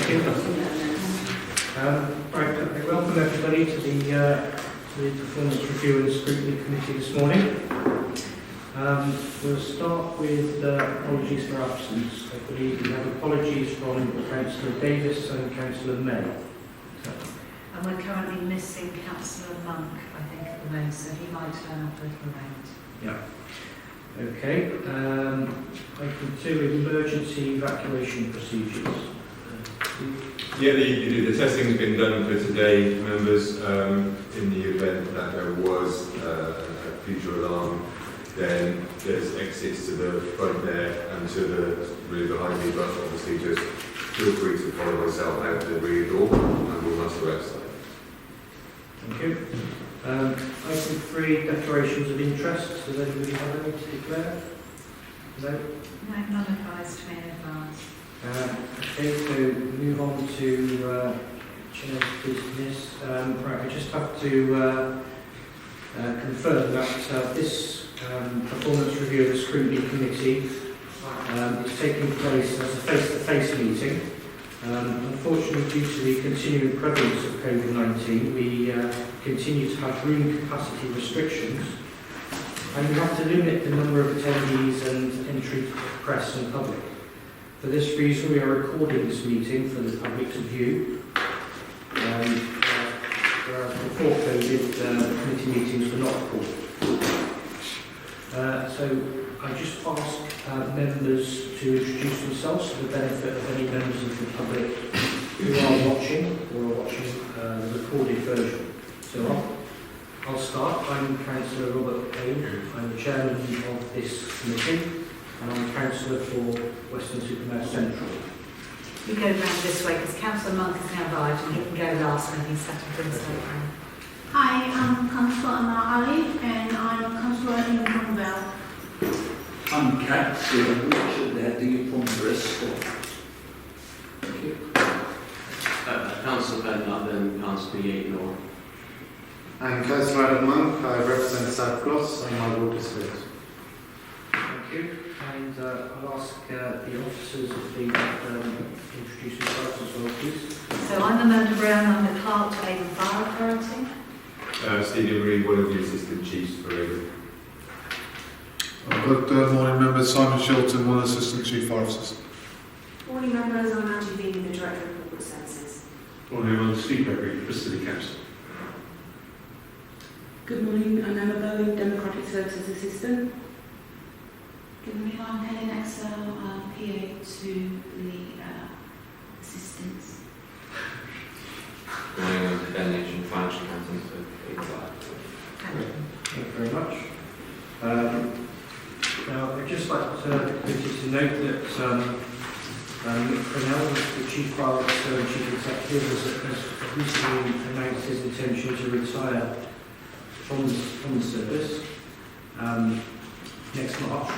Thank you. Right, welcome everybody to the Performance Review and Scrutiny Committee this morning. We'll start with apologies for absence. I believe we have apologies from Councillor Davis and Councillor May. And we're currently missing Councillor Monk, I think, at the moment, so he might turn up a little late. Yeah. Okay. Item 2, emergency evacuation procedures. Yeah, the testing has been done for today, members. In the event that there was a future alarm, then there's exits to the front there and to the rear behind me, but obviously just feel free to follow myself out the rear door and we'll muster outside. Thank you. Item 3, declarations of interest. Does anybody have any to declare? No? No, none advised to me in advance. Okay, so move on to Chair's business. Right, I just have to confirm that this Performance Review and Scrutiny Committee is taking place as a face-to-face meeting. Unfortunately, due to the continuing prevalence of COVID-19, we continue to have room capacity restrictions, and we have to limit the number of attendees and entry to press and public. For this reason, we are recording this meeting for the public to view. Whereas before COVID, committee meetings were not recorded. So I just ask members to introduce themselves for the benefit of any members of the public who are watching the recorded version. So I'll start. I'm Councillor Robert Payne. I'm the chairman of this committee, and I'm councillor for Weston-super-Mare Central. You go round this way because Councillor Monk has now arrived and he can go last when he's sat in Grimstone. Hi, I'm Councillor Anna Ali and I'm a councillor in Cromwell. I'm Councillor Richard Eddie from Bristol. Thank you. Councillor Ben London, Councillor Yatenor. I'm Councillor Adam Monk. I represent South Gloss and my ward is Fleet. Thank you. And I'll ask the officers of the introduce themselves as well, please. So I'm Amanda Brown, I'm the clerk to Avon Fire Authority. Stephen Reid, one of the assistant chiefs for Avon. Good morning, members. Simon Shelton, one assistant chief fire officer. Morning members, I'm Angie Bean, the Director of Corporate Services. Morning, I'm Steve Gregory, for City Council. Good morning, I'm Emma Bowen, Democratic Services Assistant. Good morning, I'm Helen Excel, PA to the assistants. Good morning, I'm Ben Nation, Financial Accountant for Evacuation. Thank you very much. Now, I'd just like to note that Hmicfrs, the Chief Fire Officer and Chief Executive, has recently announced his intention to retire from the service next March.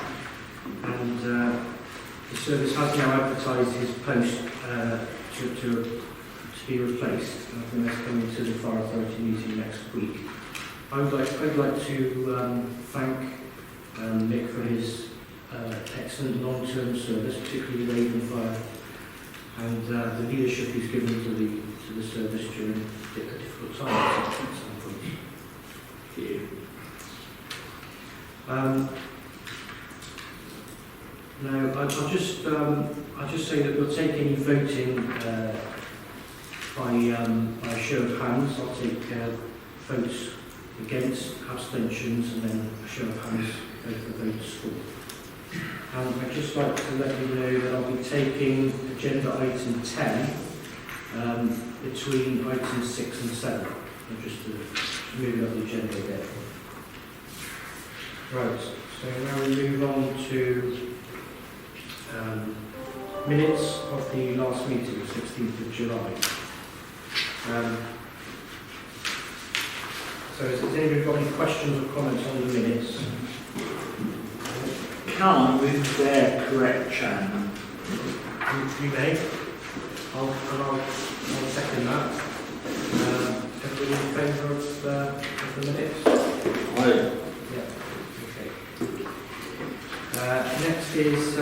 And the service has now advertised his post to be replaced. I think that's coming to the Fire Authority meeting next week. I'd like to thank Mick for his excellent long-term service, particularly with Avon Fire, and the leadership he's given to the service during a difficult time. Thank you. Now, I'll just say that we'll take any voting by a show of hands. I'll take votes against, abstentions, and then a show of hands both the votes for. And I'd just like to let you know that I'll be taking agenda item 10 between items 6 and 7. Just to move up the agenda a bit. Right, so now we move on to minutes of the last meeting, 16th of July. So has anybody got any questions or comments on the minutes? Can't with their correct chairman. You may. I'll second that. Everybody in favour of the minutes? Aye. Yeah. Okay. Next is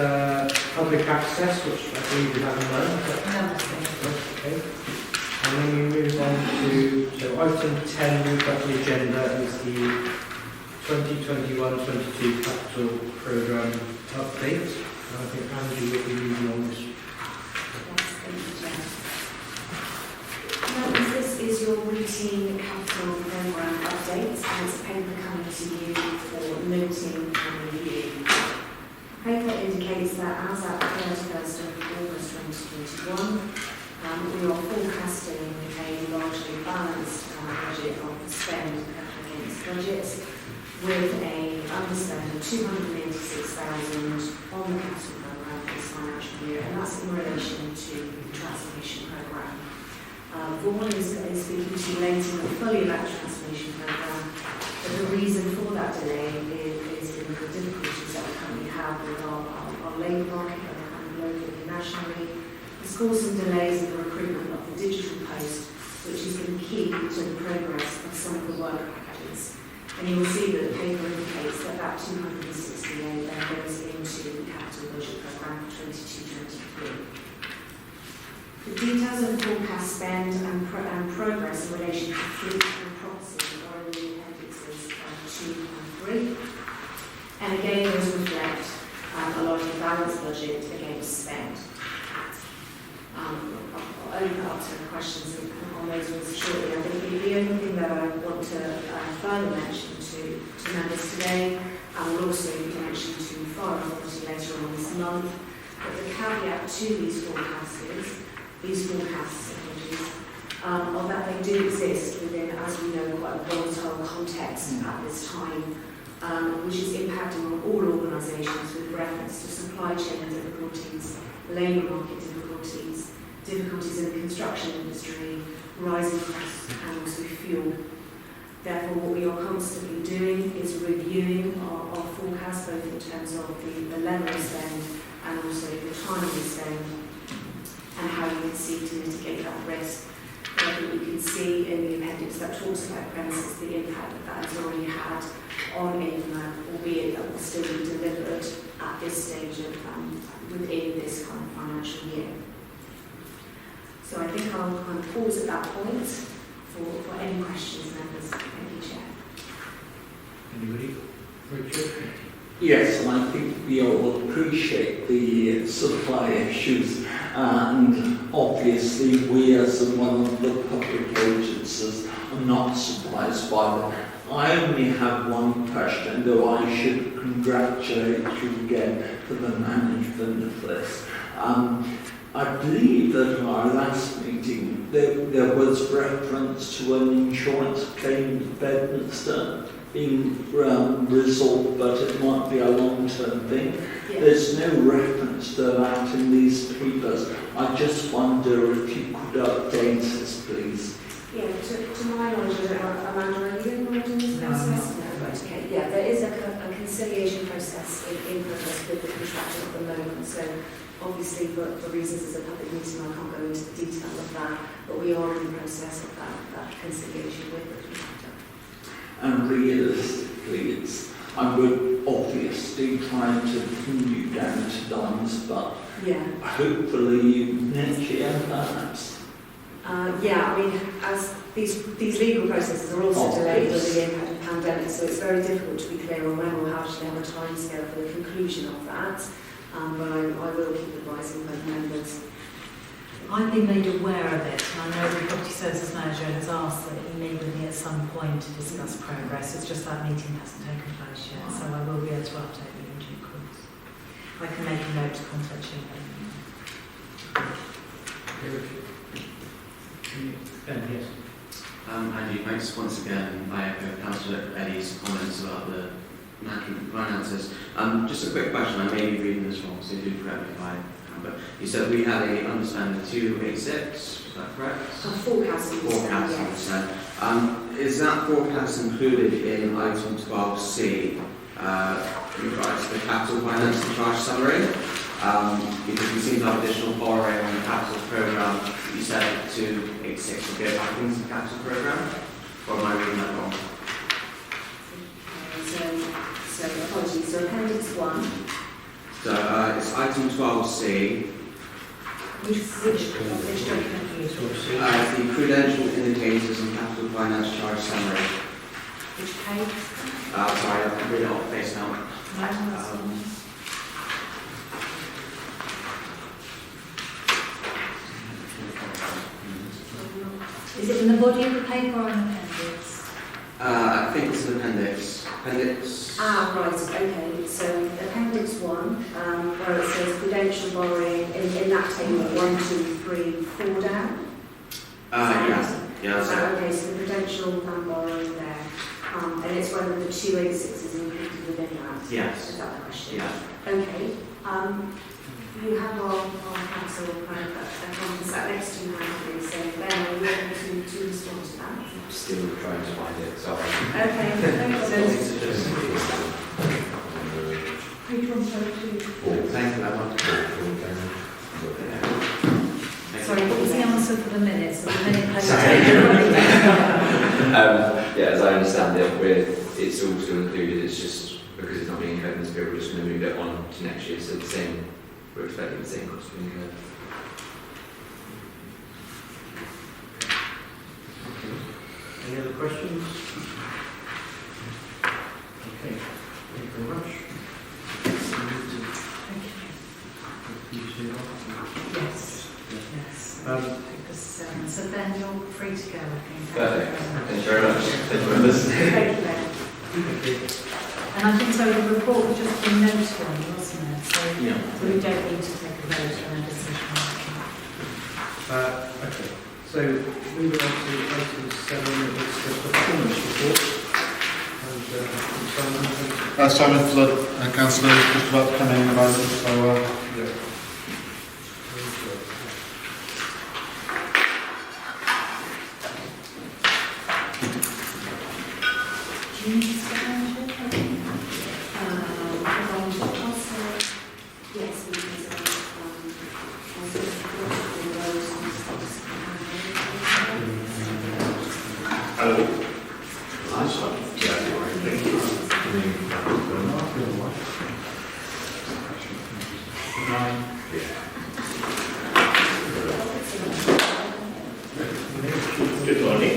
public access, which I believe we haven't done. No, so item 10 we've got the agenda is the 2021-22 capital programme update. I think Andy will be leading on this. This is your routine capital programme update, and it's a paper coming to you for noting and review. Paper indicates that as at 31st of August 2021, we are forecasting a largely balanced budget of spend against budget, with a underspend of 286,000 on the capital programme this financial year, and that's in relation to the transformation programme. Vaughan is speaking to you later on fully about the transformation programme, but the reason for that delay is in the difficulties that we currently have with our labour market, and locally and nationally. There's caused some delays in the recruitment of the digital post, which has been key to the progress of some of the work packages. And you will see that the paper indicates that that 268 then goes into the capital budget programme for 22-23. The details of the forecast spend and progress in relation to fleet and property are in the appendixes 2 and 3. And again, those reflect a largely balanced budget against spend. I'll open up to questions on those ones shortly. I think the only thing that I want to further mention to members today, and will also be mentioned to Fire Authority later on this month, but the caveat to these forecasts, are that they do exist within, as we know, quite a volatile context at this time, which is impacting on all organisations with reference to supply chain difficulties, labour market difficulties in the construction industry, rising costs, and also fuel. Therefore, what we are constantly doing is reviewing our forecast, both in terms of the level of spend and also the time of spend, and how you can seek to mitigate that risk. I think we can see in the appendix that talks about premises the impact that has already had on Avon, albeit that will still be delivered at this stage of within this kind of financial year. So I think I'll kind of pause at that point for any questions, members. Thank you, Chair. Anybody? Richard? Yes, and I think we all appreciate the supply issues, and obviously we as one of the public agencies are not surprised by them. I only have one question, though I should congratulate you again for the management of this. I believe that in our last meeting there was reference to an insurance claim in Bedminster being resolved, but it might be a long-term thing. Yeah. There's no reference to that in these papers. I just wonder if you could update us, please. Yeah, to my knowledge, Amanda, are you involved in this No, process? I'm not. No, right, okay. Yeah, there is a conciliation process in progress with the contractor at the moment. So obviously, for reasons as a public meeting, I can't go into the detail of that, but we are in the process of that conciliation with the contractor. And realistically, I would obviously try to pin you down to dimes, but Yeah. hopefully next year, perhaps. Yeah, I mean, as these legal processes are also delayed with the impact of the pandemic, so it's very difficult to be clear on when we'll actually have a timescale for the conclusion of that. But I will keep advising both members. I've been made aware of it, and I know the Property Services Manager has asked that he meet with me at some point to discuss progress. It's just that meeting hasn't taken place yet, so I will be able to update you in due course. I can make a note to contact you. Yes. Andy, thanks once again. I echo Councillor Eddie's comments about the management finances. Just a quick question, I may be reading this wrong, so do correct me if I can, but you said we had a underspend of 286, is that correct? Forecasting. Forecast underspend. Is that forecast included in item 12C, in regards to the capital finance and charge summary? Because we seem to have additional borrowing on the capital programme. You said 286 would go back into the capital programme, or am I reading that wrong? So apologies. So appendix 1. So it's item 12C. Which document are you talking about? The prudential indicators and capital finance charge summary. Which page? Sorry, I'll read it off face now. Is it in the body of the paper or an appendix? I think it's an appendix. Appendix. Right, okay. So Appendix 1, where it says prudential borrowing, in that table, 1, 2, 3, 4 down. Yeah, Is that's that it. okay? So the prudential borrowing there. And it's whether the 286 is included within that. Yes. Is that the question? Yeah. Okay. You have our council sat next to you now, so Ben, are you able to respond to that? Still trying to find it, sorry. Okay, Thank you very much. Sorry, what was the answer for the minutes? The minute page. Yeah, as I understand it, it's all still included, it's just because it's not being incurred in this period, we're just going to move it on to next year, so we're expecting the same cost to be incurred. Any other questions? Okay, thank you very much. Yes. Yes. So then you're free to go, I think. Perfect. Thank you very much. Thank you, members. Thank you, Ben. And I think so the report was just been noted on, wasn't it? So we don't need to take a vote on a decision. Okay, so moving on to item 7, it's the performance report. And Simon Flood, Councillor, is just about to come in about it, so Do you need to step down to it? yes, Good morning.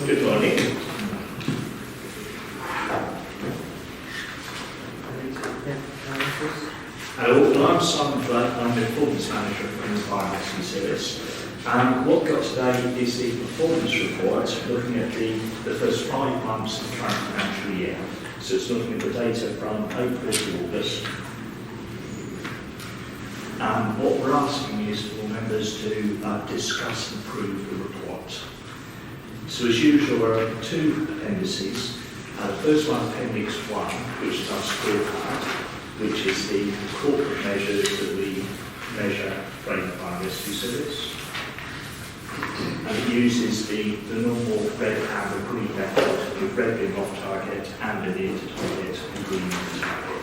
Good morning. Hello, well, I'm Simon Flood, I'm the Performance Manager for the Financing Service. What we've got today is the performance report looking at the first 5 months of the current financial year. So it's looking at the data from April to August. What we're asking is for members to discuss and approve the report. So as usual, there are 2 appendices. The first one, Appendix 1, which is our scorecard, which is the corporate measures that we measure for the fire rescue service. And it uses the normal red, amber, green method, with red being off target, amber near to target, and green to target.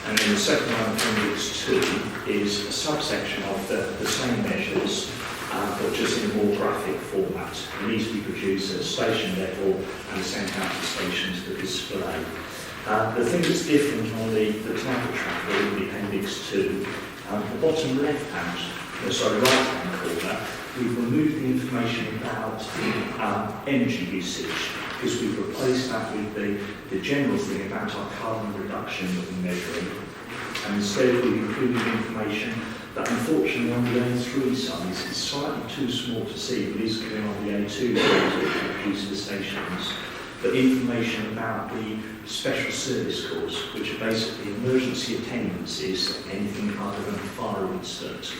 And then the second one, Appendix 2, is a subsection of the same measures, but just in a more graphic format. It needs to be produced at station level and sent out to stations for display. The thing that's different on the Untitled Chapter in the Appendix 2, the bottom right-hand corner, we've removed the information about energy usage, because we've replaced that with the general thing about our carbon reduction that we're measuring. And instead we've included information that unfortunately on the A3 size is slightly too small to see, but is going on the A2 which produce the stations. But information about the special service corps, which are basically emergency attendances, anything other than a fire incident.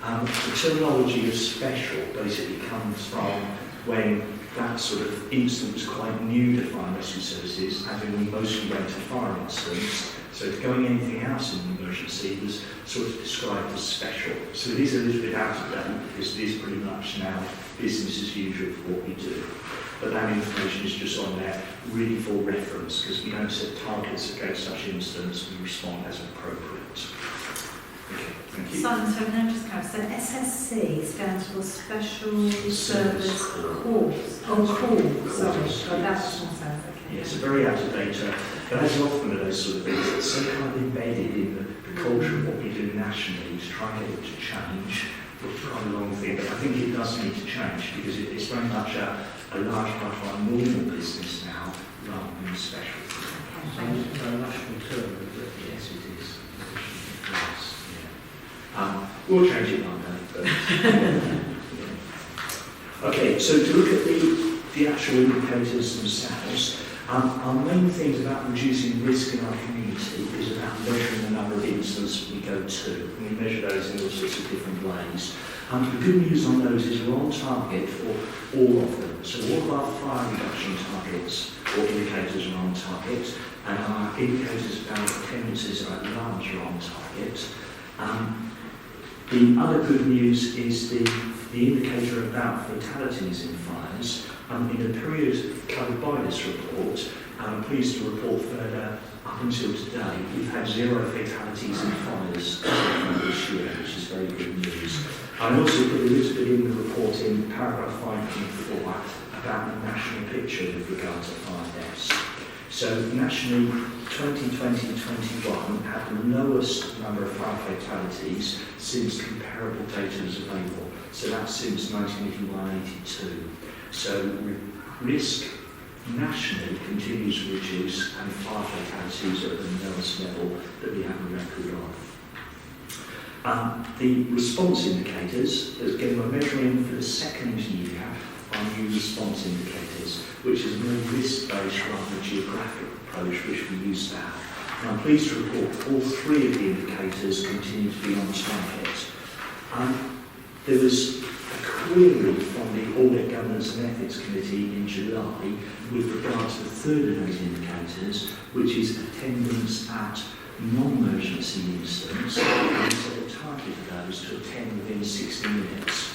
The terminology of special basically comes from when that sort of incident was quite new to fire rescue services, as in we mostly went to fire incidents. So going anything else in the emergency was sort of described as special. So it is a little bit out of date because it is pretty much now business as usual for what we do. But that information is just on there really for reference because we don't set targets against such incidents, we respond as appropriate. Okay, thank you. Simon, so can I just clarify? So SSC stands for Special Service Calls. Oh, calls, sorry. Oh, that's what sounds okay. Yeah, it's a very out-of-date, but as often with those sort of things, it's so kind of embedded in the culture of what we do nationally to try and get it to change. It's quite a long thing, but I think it does need to change because it's very much a large part of our normal business now rather than a special thing. Okay, thank you. It's a national term, is it? Yes, it is. Yes, yeah. We'll change it one day, but yeah. Okay, so to look at the actual indicators themselves, our main things about reducing risk in our community is about measuring the number of incidents we go to. And we measure those in all sorts of different ways. The good news on those is we're on target for all of them. So all of our fire reduction targets or indicators are on target, and our indicators about attendances at large are on target. The other good news is the indicator about fatalities in fires. In the period covered by this report, I'm pleased to report further up until today, we've had 0 fatalities in fires this year, which is very good news. I also put a little bit in the report in paragraph 5.4 about the national picture with regard to fire deaths. So nationally, 2020-21 had the lowest number of fire fatalities since comparable data was available. So that's since 1981-82. So risk nationally continues to reduce and fire fatalities are at the lowest level that we have a record of. The response indicators, again we're measuring for the second year our new response indicators, which is a more risk-based rather than geographic approach which we use now. And I'm pleased to report all 3 of the indicators continue to be on target. There was a query from the Audit Governance and Ethics Committee in July with regard to the third of those indicators, which is attendance at non-emergency incidents, and we set a target of those to attend within 60 minutes.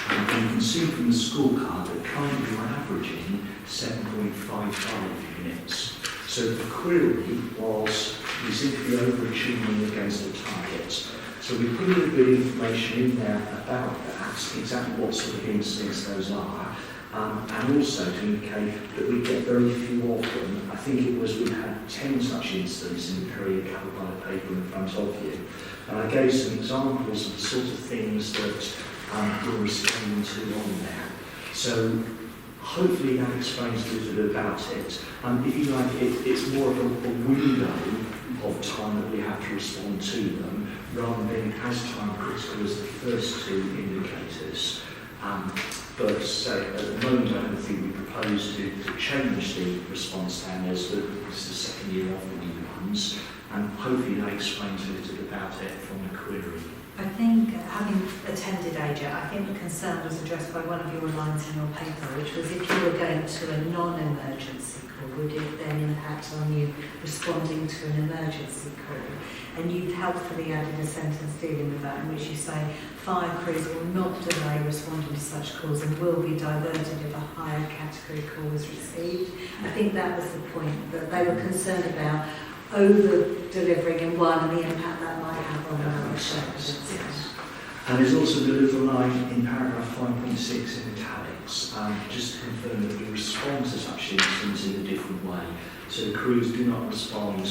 And you can see from the scorecard that currently we're averaging 7.55 minutes. So the query was, we seem to be overachieving against the target. So we put a little bit of information in there about that, exactly what sort of incidents those are, and also to indicate that we get very few of them. I think it was we had 10 such incidents in the period covered by the paper in front of you. And I gave some examples of the sort of things that we're responding to on there. So hopefully that explains a little bit about it. If you like, it's more of a window of time that we have to respond to them, rather than being as time critical as the first 2 indicators. But say at the moment I don't think we propose to change the response standards, but it's the second year of the new ones, and hopefully that explains a little bit about it from the query. I think, having attended AJA, I think the concern was addressed by one of your lines in your paper, which was if you were going to a non-emergency call, would it then impact on you responding to an emergency call? And you've helpfully added a sentence dealing with that, in which you say fire crews will not delay responding to such calls and will be diverted if a higher category call is received. I think that was the point, that they were concerned about over-delivering in one and the impact that might have on other services. Yes. And there's also the little line in paragraph 5.6 in italics, just to confirm that we respond to such incidents in a different way. So the crews do not respond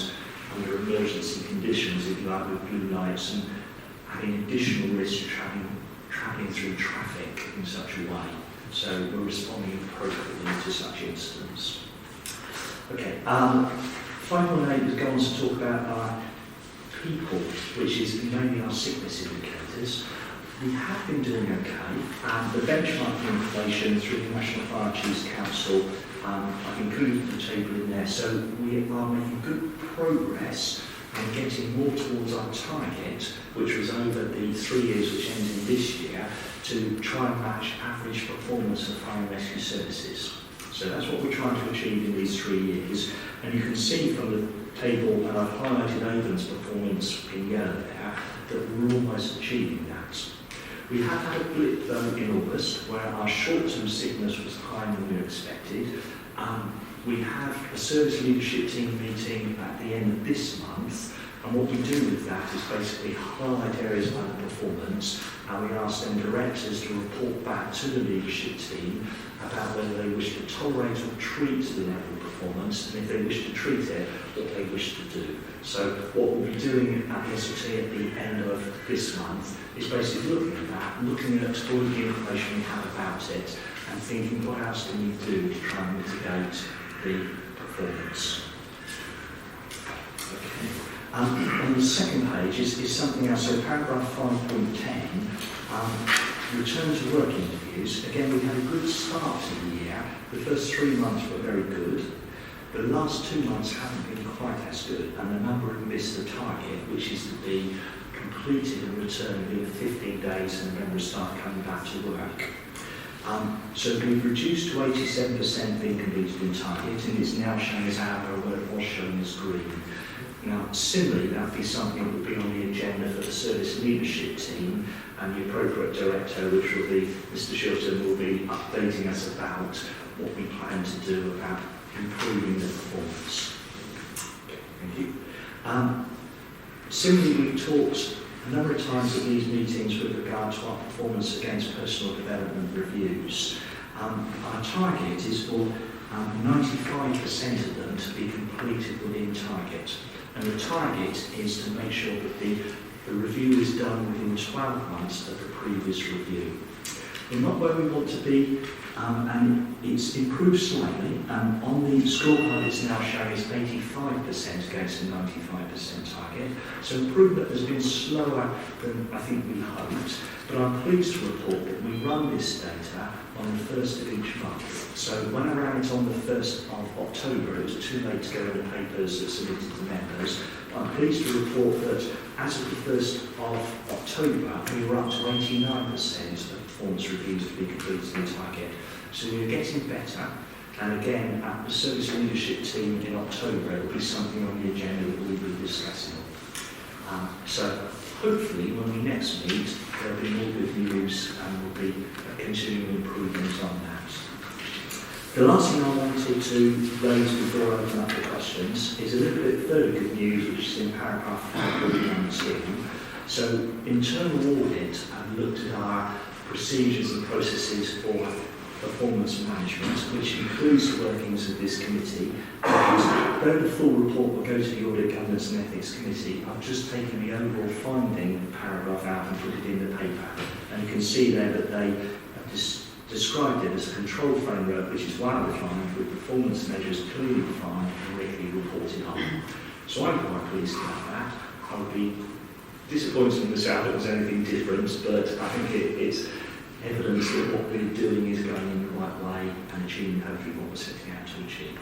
under emergency conditions, if you like, with blue lights and having additional risk to travelling through traffic in such a way. So we're responding appropriately to such incidents. Okay. 5.8 has gone on to talk about our people, which is mainly our sickness indicators. We have been doing okay. The benchmarking information through the National Fire Chiefs Council, I've included the table in there, so we are making good progress and getting more towards our target, which was over the 3 years which ended this year, to try and match average performance of fire and rescue services. So that's what we're trying to achieve in these 3 years. And you can see from the table, and I've highlighted Avon's performance in yellow there, that we're almost achieving that. We have had a blip though in August where our short-term sickness was higher than we expected. We have a service leadership team meeting at the end of this month And what we do with that is basically highlight areas of underperformance, and we ask them directors to report back to the leadership team about whether they wish to tolerate or treat the level of performance, and if they wish to treat it, what they wish to do. So what we'll be doing at the SLT at the end of this month is basically looking at that, looking at all of the information we have about it, and thinking what else can we do to try and mitigate the performance. Okay. On the second page is something else. So paragraph 5.10, return to work interviews. Again, we had a good start to the year. The first 3 months were very good. The last 2 months haven't been quite as good, and a number have missed the target, which is to be completed and returned within 15 days, and the member of staff coming back to work. So we've reduced to 87% being completed in target, and it's now shown as amber where it was shown as green. Now, similarly, that would be something that would be on the agenda for the service leadership team, and the appropriate director, which will be Mr. Shilton, will be updating us about what we plan to do about improving the performance. Thank you. Similarly, we've talked a number of times at these meetings with regard to our performance against personal development reviews. Our target is for 95% of them to be completed within target. And the target is to make sure that the review is done within 12 months of the previous review. We're not where we want to be, and it's improved slightly. On the scorecard, it's now showing as 85% against a 95% target. So improvement has been slower than I think we hoped, but I'm pleased to report that we run this data on the 1st of each month. So when I ran it on the 1st of October, it was too late to go in the papers that submitted to members. I'm pleased to report that as of the 1st of October, we were up to 89% of performance reviews to be completed in target. So we're getting better. And again, at the service leadership team in October, it will be something on the agenda that we'll be discussing. So hopefully when we next meet, there'll be more good news and we'll be continuing improvements on that. The last thing I wanted to raise before I open up the questions is a little bit further good news, which is in paragraph 5.12. So internal audit looked at our procedures and processes for performance management, which includes the workings of this committee. And though the full report will go to the Audit, Governance and Ethics Committee, I've just taken the overall finding paragraph out and put it in the paper. And you can see there that they have described it as a control framework which is well defined, with performance measures clearly defined and regularly reported on. So I'm quite pleased about that. I would be disappointed in myself if it was anything different, but I think it's evidence that what we're doing is going in the right way and achieving hopefully what we're setting out to achieve.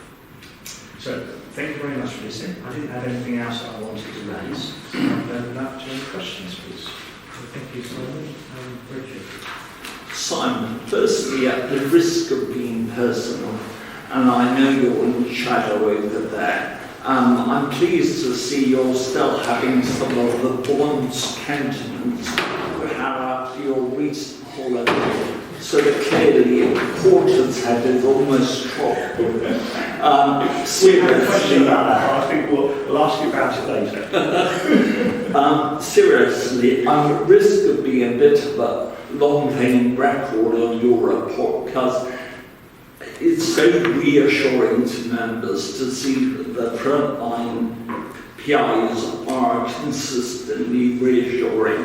So, thank you very much for listening. I didn't have anything else that I wanted to raise, so I'll open up to any questions, please. Thank you, Simon. Richard. Simon, firstly, at the risk of being personal, and I know you're in the shadow over there, I'm pleased to see you're still having some of the Bond's countenance after your recent holiday. So clearly, Portishead is almost dropped. Seriously, I think we'll ask you about it later. Seriously, I'm at risk of being a bit of a long-running record on your report because it's so reassuring to members to see that the frontline PIs are consistently reassuring.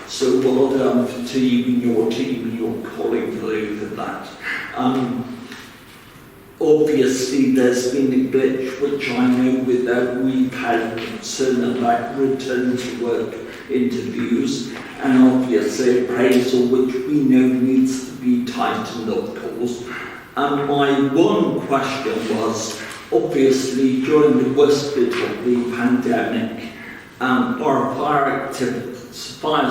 So well done to you and your team and your colleagues over that. Obviously there's been a glitch which I know that we've had concern about return to work interviews, and obviously appraisal which we know needs to be tightened, of course. And my one question was, obviously during the worst bit of the pandemic, our fire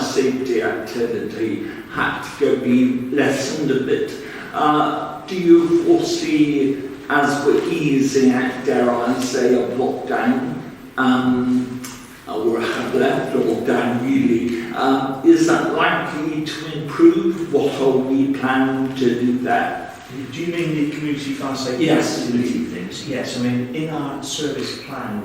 safety activity had to be lessened a bit. Do you foresee, as we're easing out, dare I say, of lockdown, or have left lockdown really, is that likely to improve? What are we planning to do there? Do you mean the community fire safety Yes, facility things? Yes, I mean, in our service plan,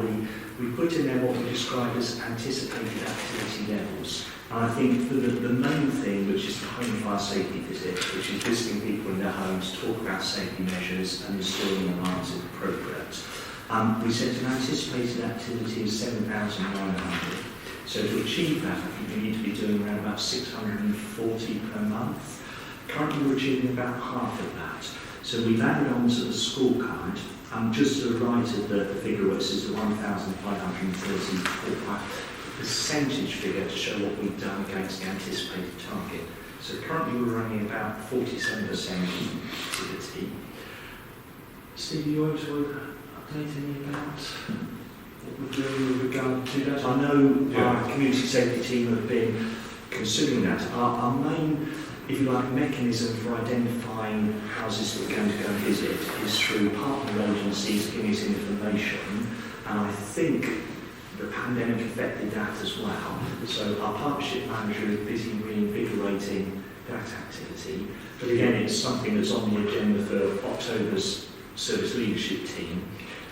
we put in there what we describe as anticipated activity levels. And I think the main thing, which is the home fire safety visit, which is visiting people in their homes, talk about safety measures and installing alarms if appropriate. We set an anticipated activity of 7,900. So to achieve that, I think we need to be doing around about 640 per month. Currently we're achieving about half of that. So we've added on to the scorecard, just to the right of the figure where it says the 1,534 percentage figure to show what we've done against the anticipated target. So currently we're running about 47% activity. Steve, you want to update any about what we're doing with regard to that? I know our community safety team have been considering that. Our main, if you like, mechanism for identifying houses that we're going to go and visit is through partner agencies giving us information, and I think the pandemic affected that as well. So our partnership manager is busy reinvigorating that activity. But again, it's something that's on the agenda for October's service leadership team.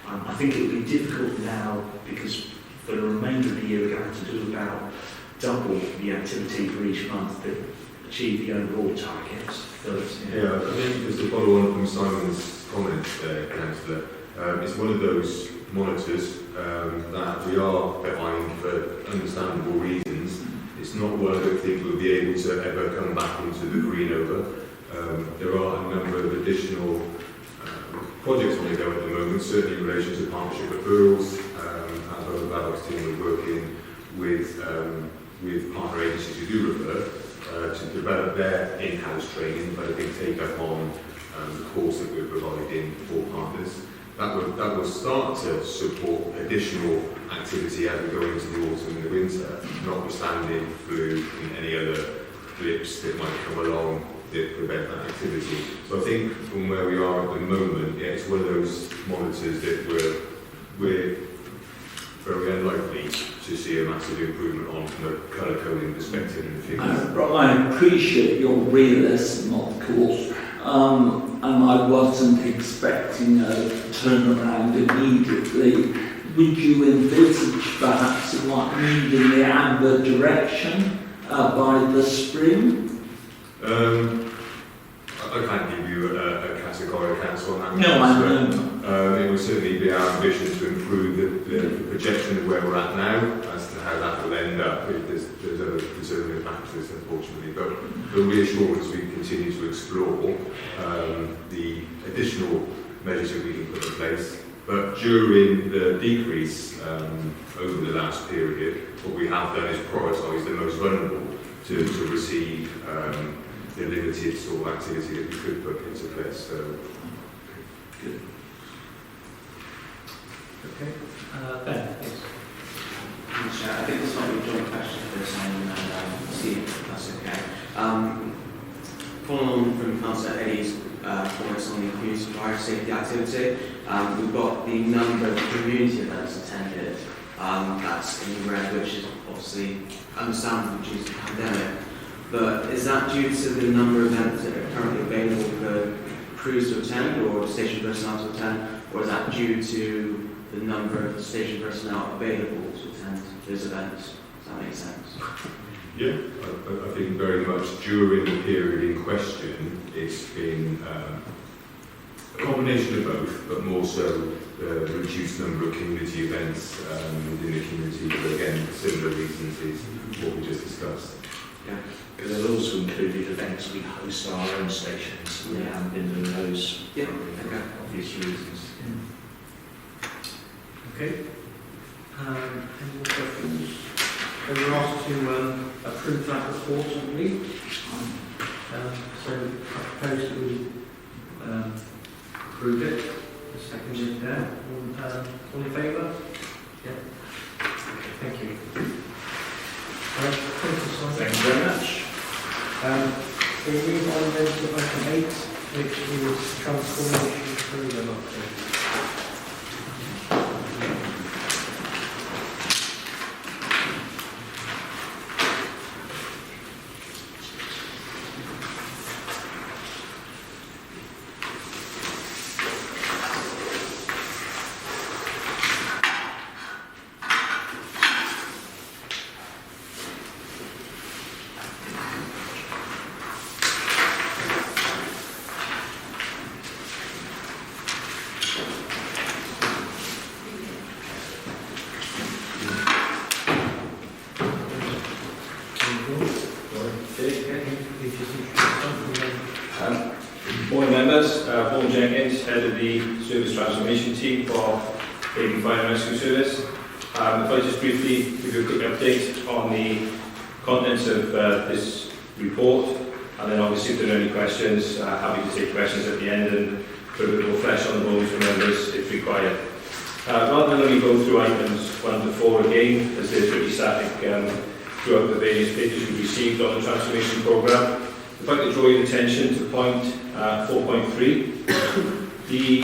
I think it will be difficult now because for the remainder of the year we're going to have to do about double the activity for each month to achieve the overall targets. Yeah, I think just to follow on from Simon's comments there, Councillor, it's one of those monitors that we are behind for understandable reasons. It's not one I don't think we'll be able to ever come back into the green over. There are a number of additional projects on the go at the moment, certainly in relation to partnership referrals, as well as Alex team are working with partner agencies who do refer to develop their in-house training, but I think take up on the course that we're providing for partners. That will start to support additional activity as we go into the autumn and the winter, notwithstanding flu and any other blips that might come along that prevent that activity. So I think from where we are at the moment, yeah, it's one of those monitors that we're very unlikely to see a massive improvement on from a colour coding perspective in the figures. I appreciate your realism, of course, and I wasn't expecting a turnaround immediately. Would you envisage perhaps like moving the amber direction by the spring? I can't give you a categorical answer on that. No, I know. It will certainly be our ambition to improve the projection of where we're at now as to how that will end up. There's other determining factors, unfortunately, but the reassurance we continue to explore the additional measures that we can put in place. But during the decrease over the last period, what we have done is prioritise the most vulnerable to receive the limited sort of activity that we could put into place. So, good. Okay. Ben, please. I think this might be a joint question for Simon and Steve, if that's okay. Following on from Councillor Eddie's comments on the community fire safety activity, we've got the number of community events attended. That's in red, which is obviously understandable due to the pandemic. But is that due to the number of events that are currently available for crews to attend or station personnel to attend, or is that due to the number of station personnel available to attend those events? Does that make sense? Yeah, I think very much during the period in question, it's been a combination of both, but more so the reduced number of community events within the community, but again, similar reasons is what we just discussed. Yeah, because they've also included events we host at our own stations. We haven't been doing those for obvious reasons. Okay. Any more questions? So we're asked to approve that report, I believe. So I propose that we approve it. The second is there. All in favour? Yeah. Okay, thank you. Thank you very much. We'll move on then to item 8, which is transformation program update. Morning members, Paul Jenkins, head of the Service Transformation Team for Avon Fire and Rescue Service. If I just briefly give you a quick update on the contents of this report, and then obviously if there are any questions, happy to take questions at the end and put a bit more flesh on the bones for members if required. Rather than only go through items 1 to 4 again, as they're pretty static throughout the various pages we've received on the transformation programme, if I could draw your attention to point 4.3. The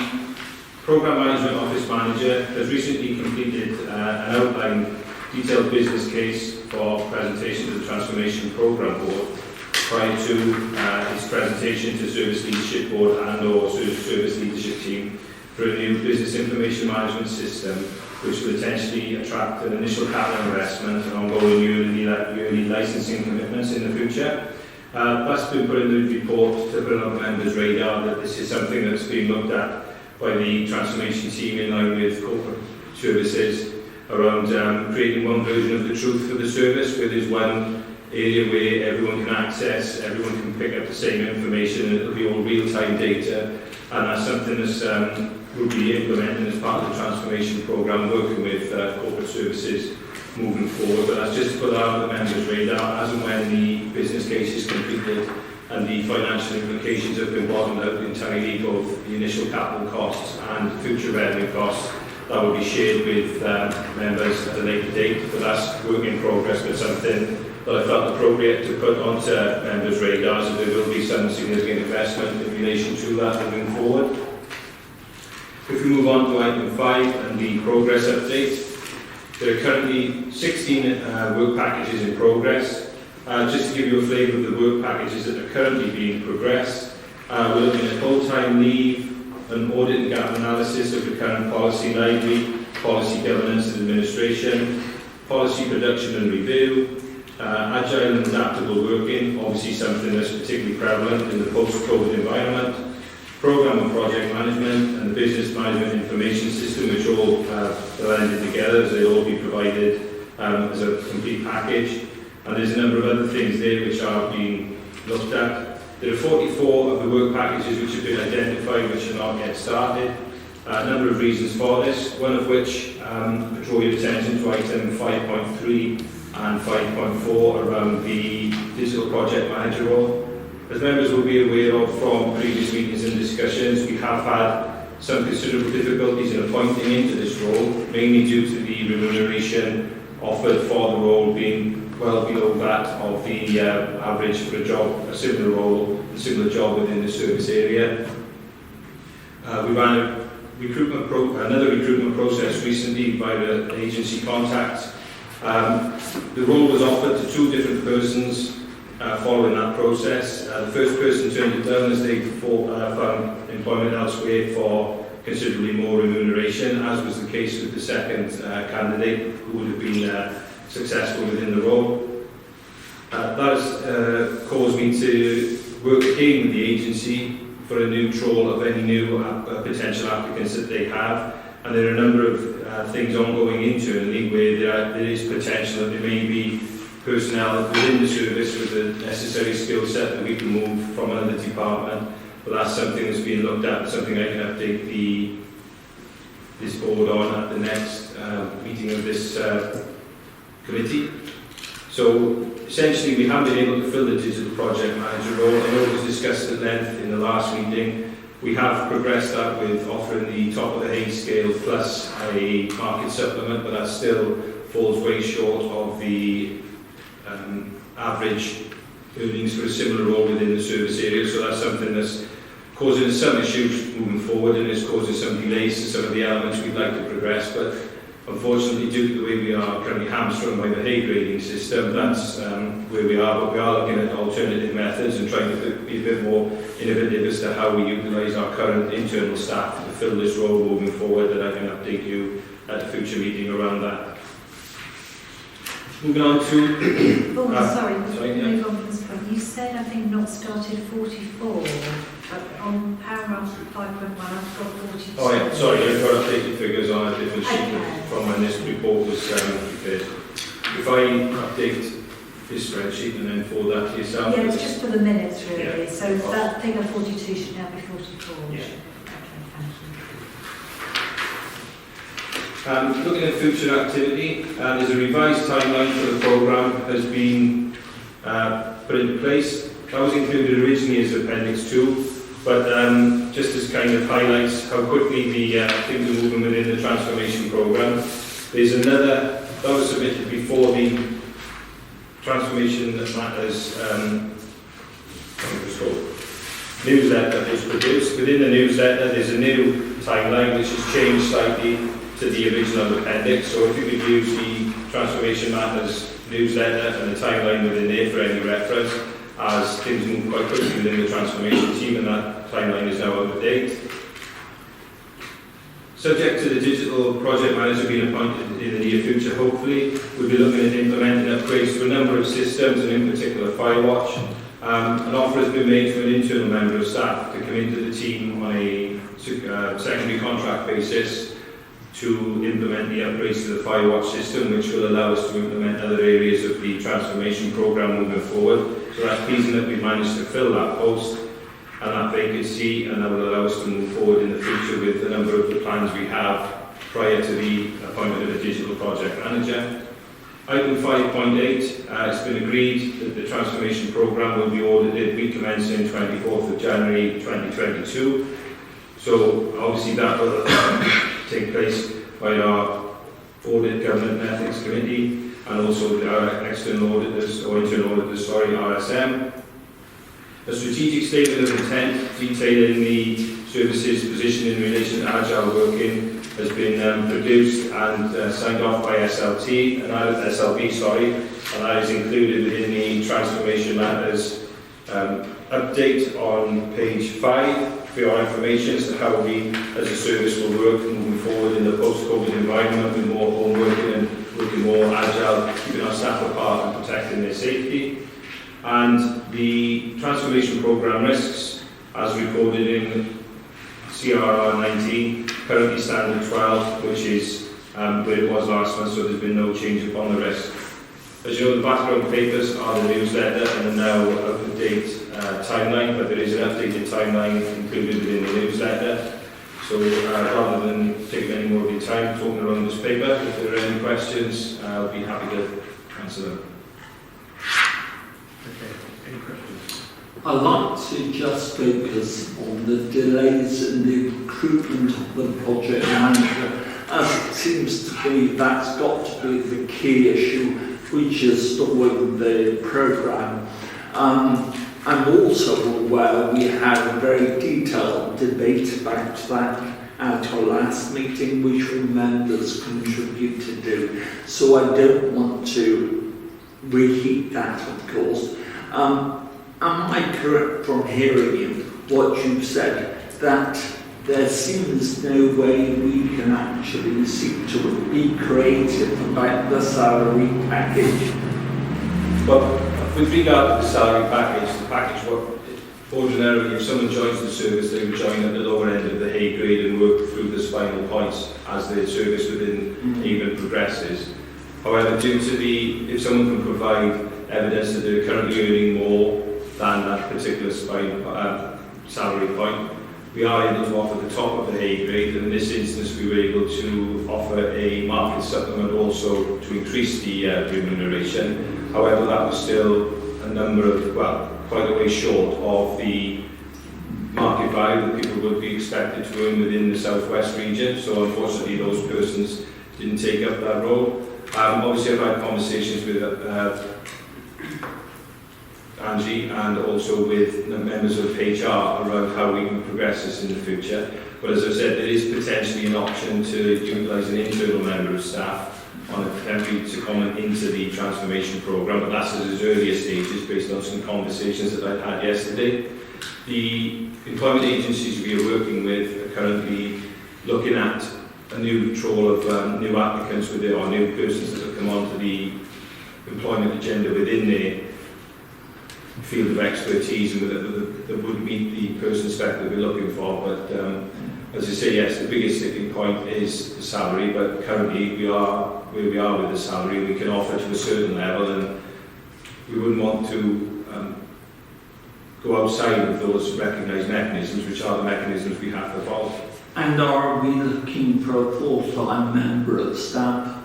Programme Management Office Manager has recently completed an outline detailed business case for presentation to the Transformation Programme Board prior to his presentation to Service Leadership Board and or Service Leadership Team for a new business information management system which will potentially attract an initial capital investment and ongoing yearly licensing commitments in the future. That's been put in the report to put on the members' radar that this is something that's being looked at by the transformation team in line with corporate services around creating one version of the truth for the service, where there's one area where everyone can access, everyone can pick up the same information, and it'll be all real-time data. And that's something that will be implemented as part of the transformation programme, working with corporate services moving forward. But that's just to put that on the members' radar as and when the business case is completed and the financial implications have been bottomed out entirely, both the initial capital costs and future revenue costs. That will be shared with members at a later date, but that's work in progress, but something that I felt appropriate to put onto members' radars, and there will be some significant investment in relation to that moving forward. If we move on to item 5 and the progress update, there are currently 16 work packages in progress. Just to give you a flavour of the work packages that are currently being progressed, we're looking at full-time leave, an audit and gap analysis of the current policy library, policy governance and administration, policy production and review, agile and adaptable working, obviously something that's particularly prevalent in the post-COVID environment, programme and project management, and the business management information system, which all blended together as they'll all be provided as a complete package. And there's a number of other things there which are being looked at. There are 44 of the work packages which have been identified which are not yet started. A number of reasons for this, one of which I draw your attention to item 5.3 and 5.4 around the digital project manager role. As members will be aware of from previous meetings and discussions, we have had some considerable difficulties in appointing into this role, mainly due to the remuneration offered for the role being well below that of the average for a job, a similar role, a similar job within the service area. We ran another recruitment process recently by the agency contact. The role was offered to 2 different persons following that process. The first person turned it down as they found employment elsewhere for considerably more remuneration, as was the case with the second candidate who would have been successful within the role. That has caused me to work again with the agency for a new trawl of any new potential applicants that they have. And there are a number of things ongoing internally where there is potential that there may be personnel within the service with the necessary skill set that we can move from another department. But that's something that's being looked at, something I can update this board on at the next meeting of this committee. So essentially we have been able to fill the digital project manager role. I know it was discussed at length in the last meeting. We have progressed that with offering the top of the hay scale plus a market supplement, but that still falls way short of the average earnings for a similar role within the service area. So that's something that's causing some issues moving forward, and it's causing some delays to some of the elements we'd like to progress. But unfortunately, due to the way we are currently hamstrung by the hay grading system, that's where we are. But we are looking at alternative methods and trying to be a bit more innovative as to how we utilise our current internal staff to fill this role moving forward, and I can update you at a future meeting around that. Moving on to... sorry, yeah. move on from this point. You said, I think, not started 44, but on paragraph 5.1, I've got 42. Oh yeah, sorry, I've got updated figures on a different sheet Okay. from when this report was prepared. If I update this spreadsheet and then forward that to yourself. Yeah, it's just for the minutes really. Yeah. So that figure 42 should now be 44. Yeah. Okay, thank you. Looking at future activity, there's a revised timeline for the programme has been put into place. That was included originally as Appendix 2, but just as kind of highlights how quickly the things are moving within the transformation programme. There's another, that was submitted before the transformation that matters newsletter was produced. Within the newsletter there's a new timeline which has changed slightly to the original appendix, so if you could use the Transformation Matters newsletter and the timeline within there for any reference, as things move quite quickly within the transformation team and that timeline is now out of date. Subject to the digital project manager being appointed in the near future, hopefully, we'll be looking at implementing upgrades to a number of systems and in particular Firewatch. An offer has been made to an internal member of staff to come into the team on a secondary contract basis to implement the upgrades to the Firewatch system, which will allow us to implement other areas of the transformation programme moving forward. So that's pleasing that we've managed to fill that post and that vacancy, and that will allow us to move forward in the future with a number of the plans we have prior to the appointment of a digital project manager. Item 5.8, it's been agreed that the transformation programme will be audited week commencing 24th of January 2022. So obviously that will take place by our Audit Government and Ethics Committee and also our external auditors, or internal auditors, sorry, RSM. A strategic statement of intent detailing the services position in relation to agile working has been produced and signed off by SLB, and that is included within the Transformation Matters update on page 5 for your information as to how we as a service will work moving forward in the post-COVID environment with more home working and working more agile, keeping our staff apart and protecting their safety. And the transformation programme risks, as recorded in CRR 19, currently stand at 12, which is where it was last month, so there's been no change upon the risk. As you know, the background papers are the newsletter and now up-to-date timeline, but there is an updated timeline included within the newsletter. So rather than taking any more of your time talking around this paper, if there are any questions, I'll be happy to answer them. Okay, any questions? I'd like to just focus on the delays in the recruitment of the project manager, as it seems to be that's got to be the key issue, which is stalling the programme. I'm also aware we had a very detailed debate about that at our last meeting, which members contributed to, so I don't want to reheat that, of course. Am I correct from hearing you, what you said, that there seems no way we can actually seek to be creative about the salary package? Well, with regard to the salary package, ordinarily, if someone joins the service, they would join at the lower end of the hay grade and work through the spinal points as their service within Avon progresses. However, due to if someone can provide evidence that they're currently earning more than that particular salary point, we are able to offer the top of the hay grade, and in this instance we were able to offer a market supplement also to increase the remuneration. However, that was still a number of, quite a way short of the market value that people would be expected to earn within the southwest region, so unfortunately those persons didn't take up that role. Obviously I've had conversations with Angie and also with members of HR around how we can progress this in the future. But as I said, there is potentially an option to utilise an internal member of staff on a temporary secondment into the transformation programme, but that's at its earlier stages based on some conversations that I had yesterday. The employment agencies we are working with are currently looking at a new trawl of new applicants or new persons that have come onto the employment agenda within their field of expertise and that would meet the person spec that we're looking for. But as I say, yes, the biggest sticking point is the salary, but currently we are where we are with the salary. We can offer to a certain level, and we wouldn't want to go outside of those recognised mechanisms, which are the mechanisms we have for volunteers. And are we looking for a full-time member of staff?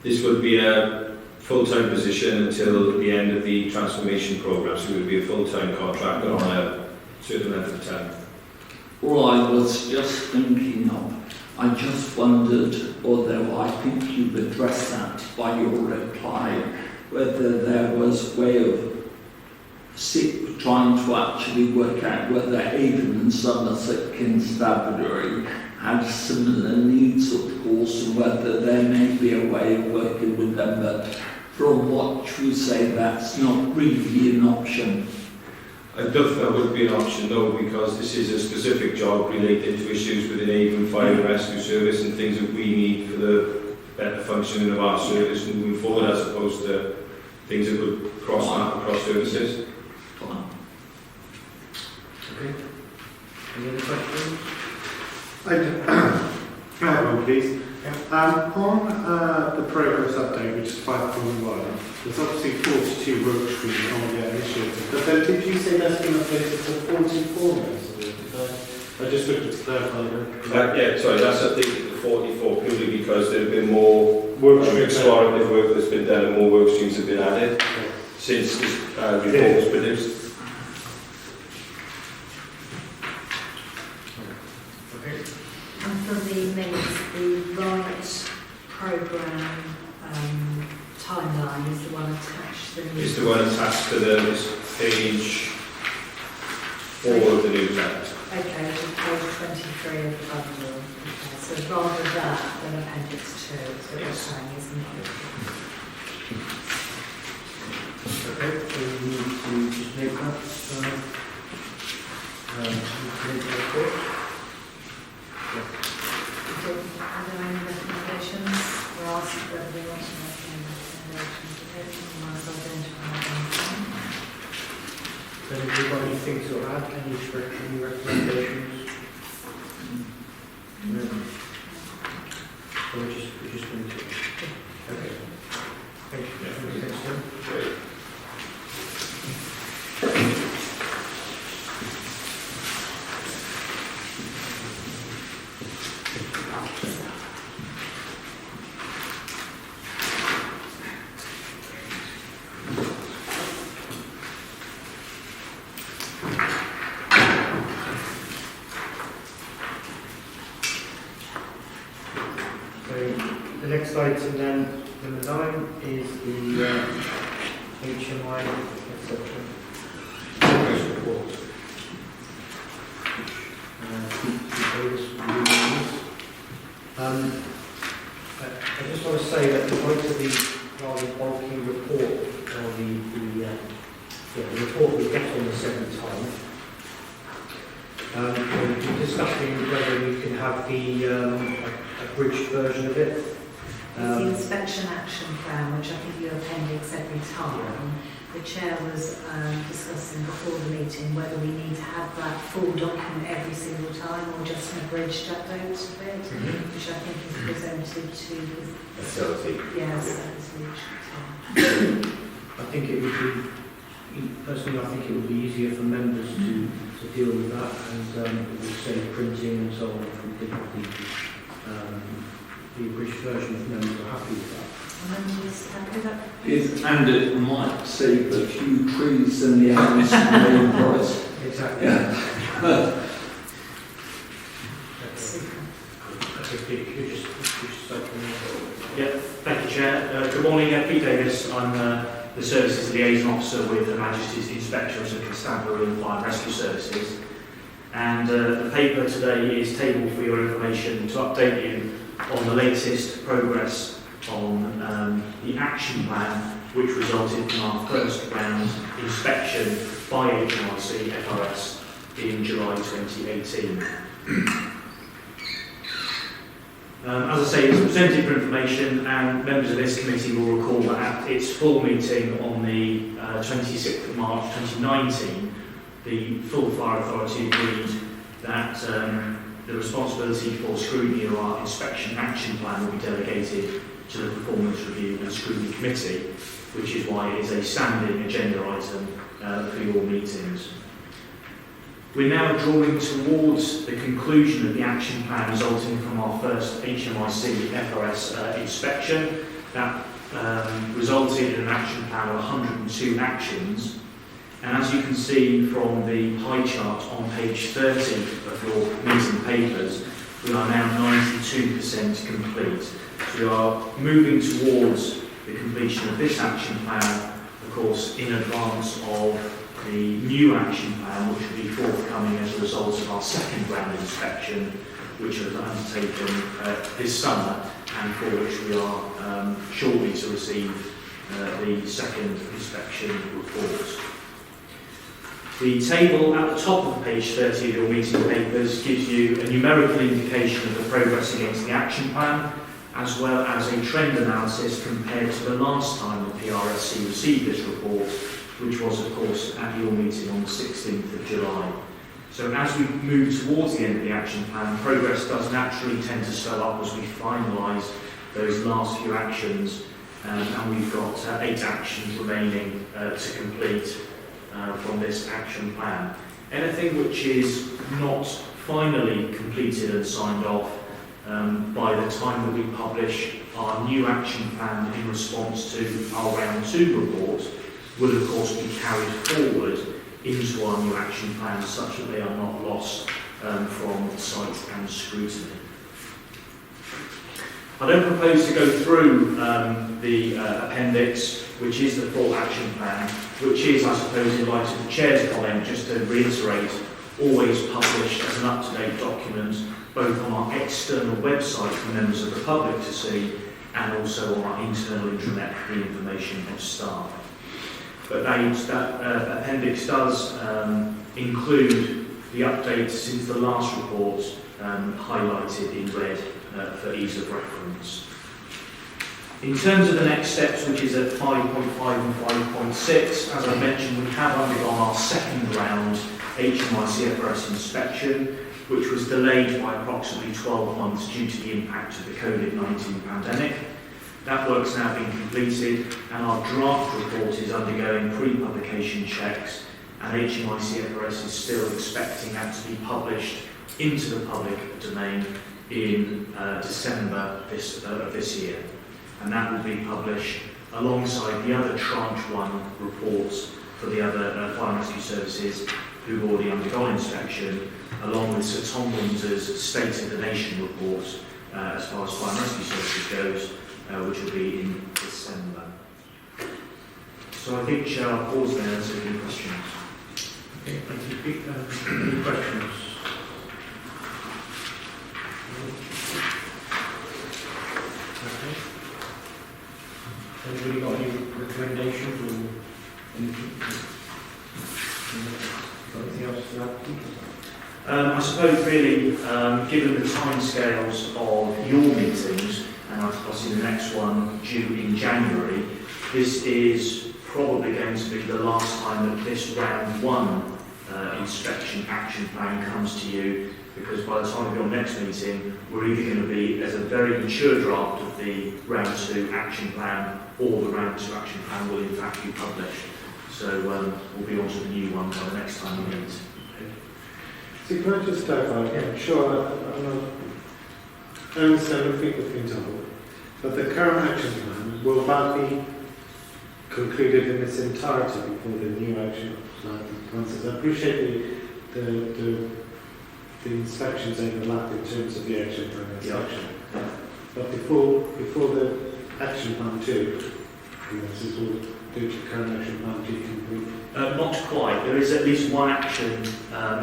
This would be a full-time position until the end of the transformation programme, so it would be a full-time contractor on a certain length of time. All I was just thinking of, I just wondered, although I think you've addressed that by your reply, whether there was a way of trying to actually work out whether Avon and Somerset Constabulary had similar needs, of course, and whether there may be a way of working with them, but from what you say, that's not really an option. I don't think that would be an option, no, because this is a specific job related to issues within Avon Fire and Rescue Service and things that we need for the better functioning of our service moving forward, as opposed to things that would cross services. Fine. Okay. Any other questions? I have one, please. On the progress update, which is 5.1, there's obviously 42 work streams on the initiative, but then did you say that's been updated to 44 now? I just looked at clarify. Yeah, sorry, that's updated to 44 purely because there have been more explorative work that's been done and more work streams have been added since this report was produced. And for the minutes, the right programme timeline is the one attached to the It's the one attached to this page 4 of the newsletter. Okay, which is page 23 of the bundle. Okay, so rather that than Appendix 2, is what you're saying, isn't it? Okay, so we need to just make that report. Are there any recommendations? We're asked whether we want to make any recommendations. Okay, we might as well identify them. Then have you got anything to add? Any recommendations? No. Or we just going to... Okay. Thank you. Thanks, Tim. Great. The next item then, number 9, is the HMI, etc. Progress report. I just want to say that in light of the rather bulky report, or the report we get on the 7th time, we're discussing whether we can have the abridged version of it. It's the inspection action plan, which I think you appendix every time. The chair was discussing before the meeting whether we need to have that full document every single time or just an abridged update of it, which I think is presented to the yes, I think it would be, personally, I think it would be easier for members to deal with that, and it would save printing and so on if we did have the abridged version if members are happy with that. Members happy with that? Yes, and it might save a few trees in the atmosphere forest. Exactly. Yeah. Yeah, thank you, Chair. Good morning, Pete Davis. I'm the Services Liaison Officer with Her Majesty's Inspection of Constabulary and Fire and Rescue Services. And the paper today is tabled for your information to update you on the latest progress on the action plan which resulted from our first round inspection by Hmicfrs in July 2018. As I say, it's presented for information, and members of this committee will recall that at its full meeting on the 26th of March 2019, the full Fire Authority agreed that the responsibility for scrutiny of our inspection action plan will be delegated to the Performance Review and Scrutiny Committee. which is why it is a standing agenda item for your meetings. We're now drawing towards the conclusion of the action plan resulting from our first Hmicfrs inspection. That resulted in an action plan of 102 actions. And as you can see from the pie chart on page 30 of your meeting papers, we are now 92% complete. So we are moving towards the completion of this action plan, of course, in advance of the new action plan, which will be forthcoming as a result of our second round inspection, which was undertaken this summer, and for which we are shortly to receive the second inspection report. The table at the top of page 30 of your meeting papers gives you a numerical indication of the progress against the action plan, as well as a trend analysis compared to the last time the PRSC received this report, which was, of course, at your meeting on the 16th of July. So as we move towards the end of the action plan, progress does naturally tend to slow up as we finalise those last few actions, and we've got 8 actions remaining to complete from this action plan. Anything which is not finally completed and signed off by the time that we publish our new action plan in response to our round 2 report will of course be carried forward into our new action plan such that they are not lost from sight and scrutiny. I don't propose to go through the appendix, which is the full action plan, which is, I suppose, in light of the Chair's comment, just to reiterate, always published as an up-to-date document, both on our external website for members of the public to see, and also on our internal intranet for the information of staff. But that appendix does include the updates since the last report, highlighted in red for ease of reference. In terms of the next steps, which is at 5.5 and 5.6, as I mentioned, we have undergone our second round Hmicfrs inspection, which was delayed by approximately 12 months due to the impact of the COVID-19 pandemic. That work's now been completed, and our draft report is undergoing pre-publication checks, and Hmicfrs is still expecting that to be published into the public domain in December of this year. And that will be published alongside the other tranche 1 reports for the other fire and rescue services who've already undergone inspection, along with Sir Tom Windsor's State of the Nation report as far as fire and rescue services goes, which will be in December. So I think, Chair, I'll pause there and answer any questions. Okay, thank you, Pete. Any questions? Okay. Anybody got any recommendations or anything? Got anything else to add, Pete? I suppose really, given the timescales of your meetings, and I'll see the next one due in January, this is probably going to be the last time that this round 1 inspection action plan comes to you, because by the time of your next meeting, we're either going to be as a very mature draft of the round 2 action plan, or the round 2 action plan will in fact be published. So we'll be on to the new one by the next time we meet. So can I just clarify? Yeah. Sure, I understand what people have been told, but the current action plan, will that be concluded in its entirety before the new action plan commences? I appreciate the inspections overlap in terms of the action plan inspection, but before the action plan 2, this will do the current action plan be complete? Not quite. There is at least one action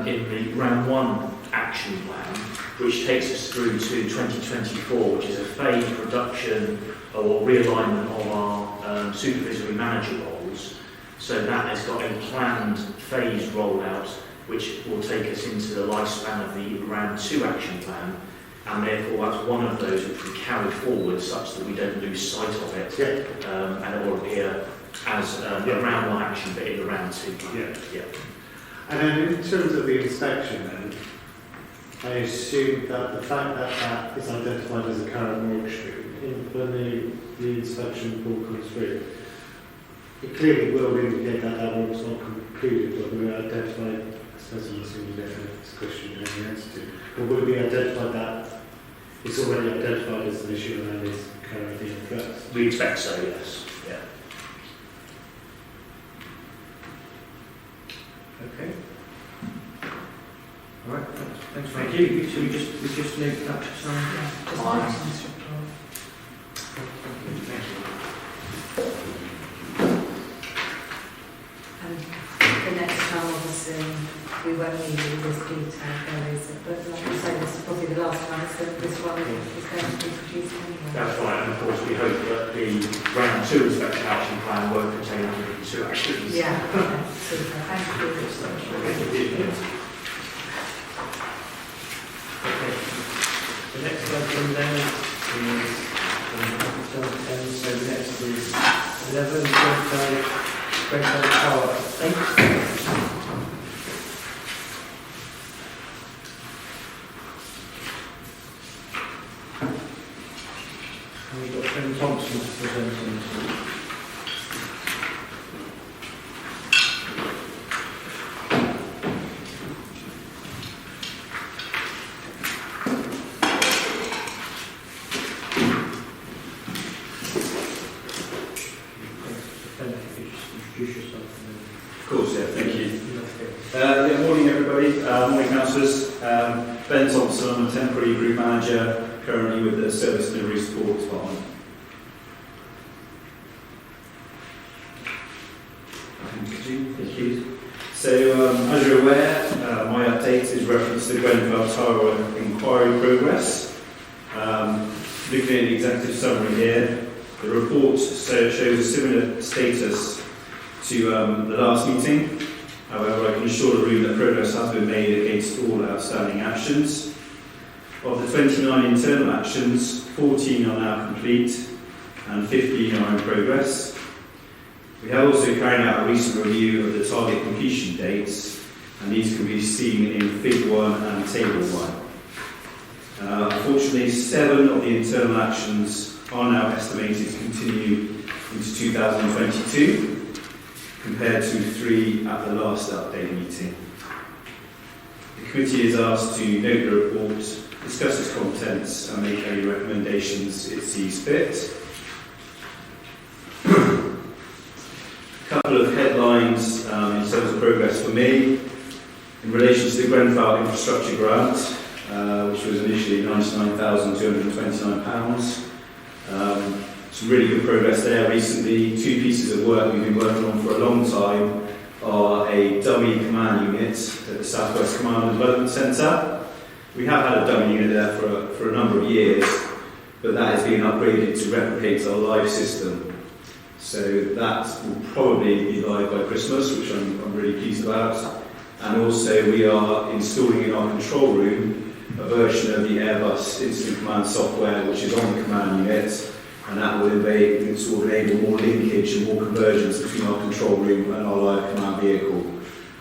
in the round 1 action plan, which takes us through to 2024, which is a phased reduction or realignment of our supervisory manager roles. So that has got a planned phased rollout, which will take us into the lifespan of the round 2 action plan, and therefore that's one of those which we carry forward such that we don't lose sight of it, and it will appear as a round 1 action, but in the round 2 plan. And then in terms of the inspection, then, I assume that the fact that that is identified as a current work stream, when the inspection report comes through, it clearly will indicate that that work's not concluded, but we're identified as a discussion and the answer to. Or will we identify that it's already identified as an issue and is currently addressed? We expect so, yes. Yeah. Okay. All right, thanks very much. Thank you. So we just note that to sign. Yeah, just Fine. note on the script roll. Thank you. And the next time, obviously, we won't need all this detail, there is, but like I say, this is probably the last time, so this one is going to be produced anyway. That's right, and of course we hope that the round 2 inspection action plan won't contain any 2 actions. Yeah, okay, super, thank you. Okay. The next item then is so the next is 11, Grenfell Tower update. And we've got Ben Thompson to present on. Of course, yeah, thank you. Morning everybody, morning councillors. Ben Thompson, I'm a temporary group manager currently with the Service Delivery Support Department. Thank you. So, as you're aware, my update is reference to the Grenfell Tower inquiry progress. Looking at the executive summary here, the report shows a similar status to the last meeting. However, I can assure the room that progress has been made against all outstanding actions. Of the 29 internal actions, 14 are now complete and 15 are in progress. We have also carried out a recent review of the target completion dates, and these can be seen in Fig 1 and Table 1. Unfortunately, 7 of the internal actions are now estimated to continue into 2022, compared to 3 at the last update meeting. The committee is asked to note the report, discuss its contents and make any recommendations it sees fit. A couple of headlines in terms of progress for me. In relation to the Grenfell Infrastructure Grant, which was initially £99,229. Some really good progress there recently. 2 pieces of work we've been working on for a long time are a dummy command unit at the South West Command and Development Centre. We have had a dummy unit there for a number of years, but that is being upgraded to replicate our live system. So that will probably be live by Christmas, which I'm really pleased about. And also we are installing in our control room a version of the Airbus Incident Command software, which is on the command unit. And that will enable more linkage and more convergence between our control room and our live command vehicle.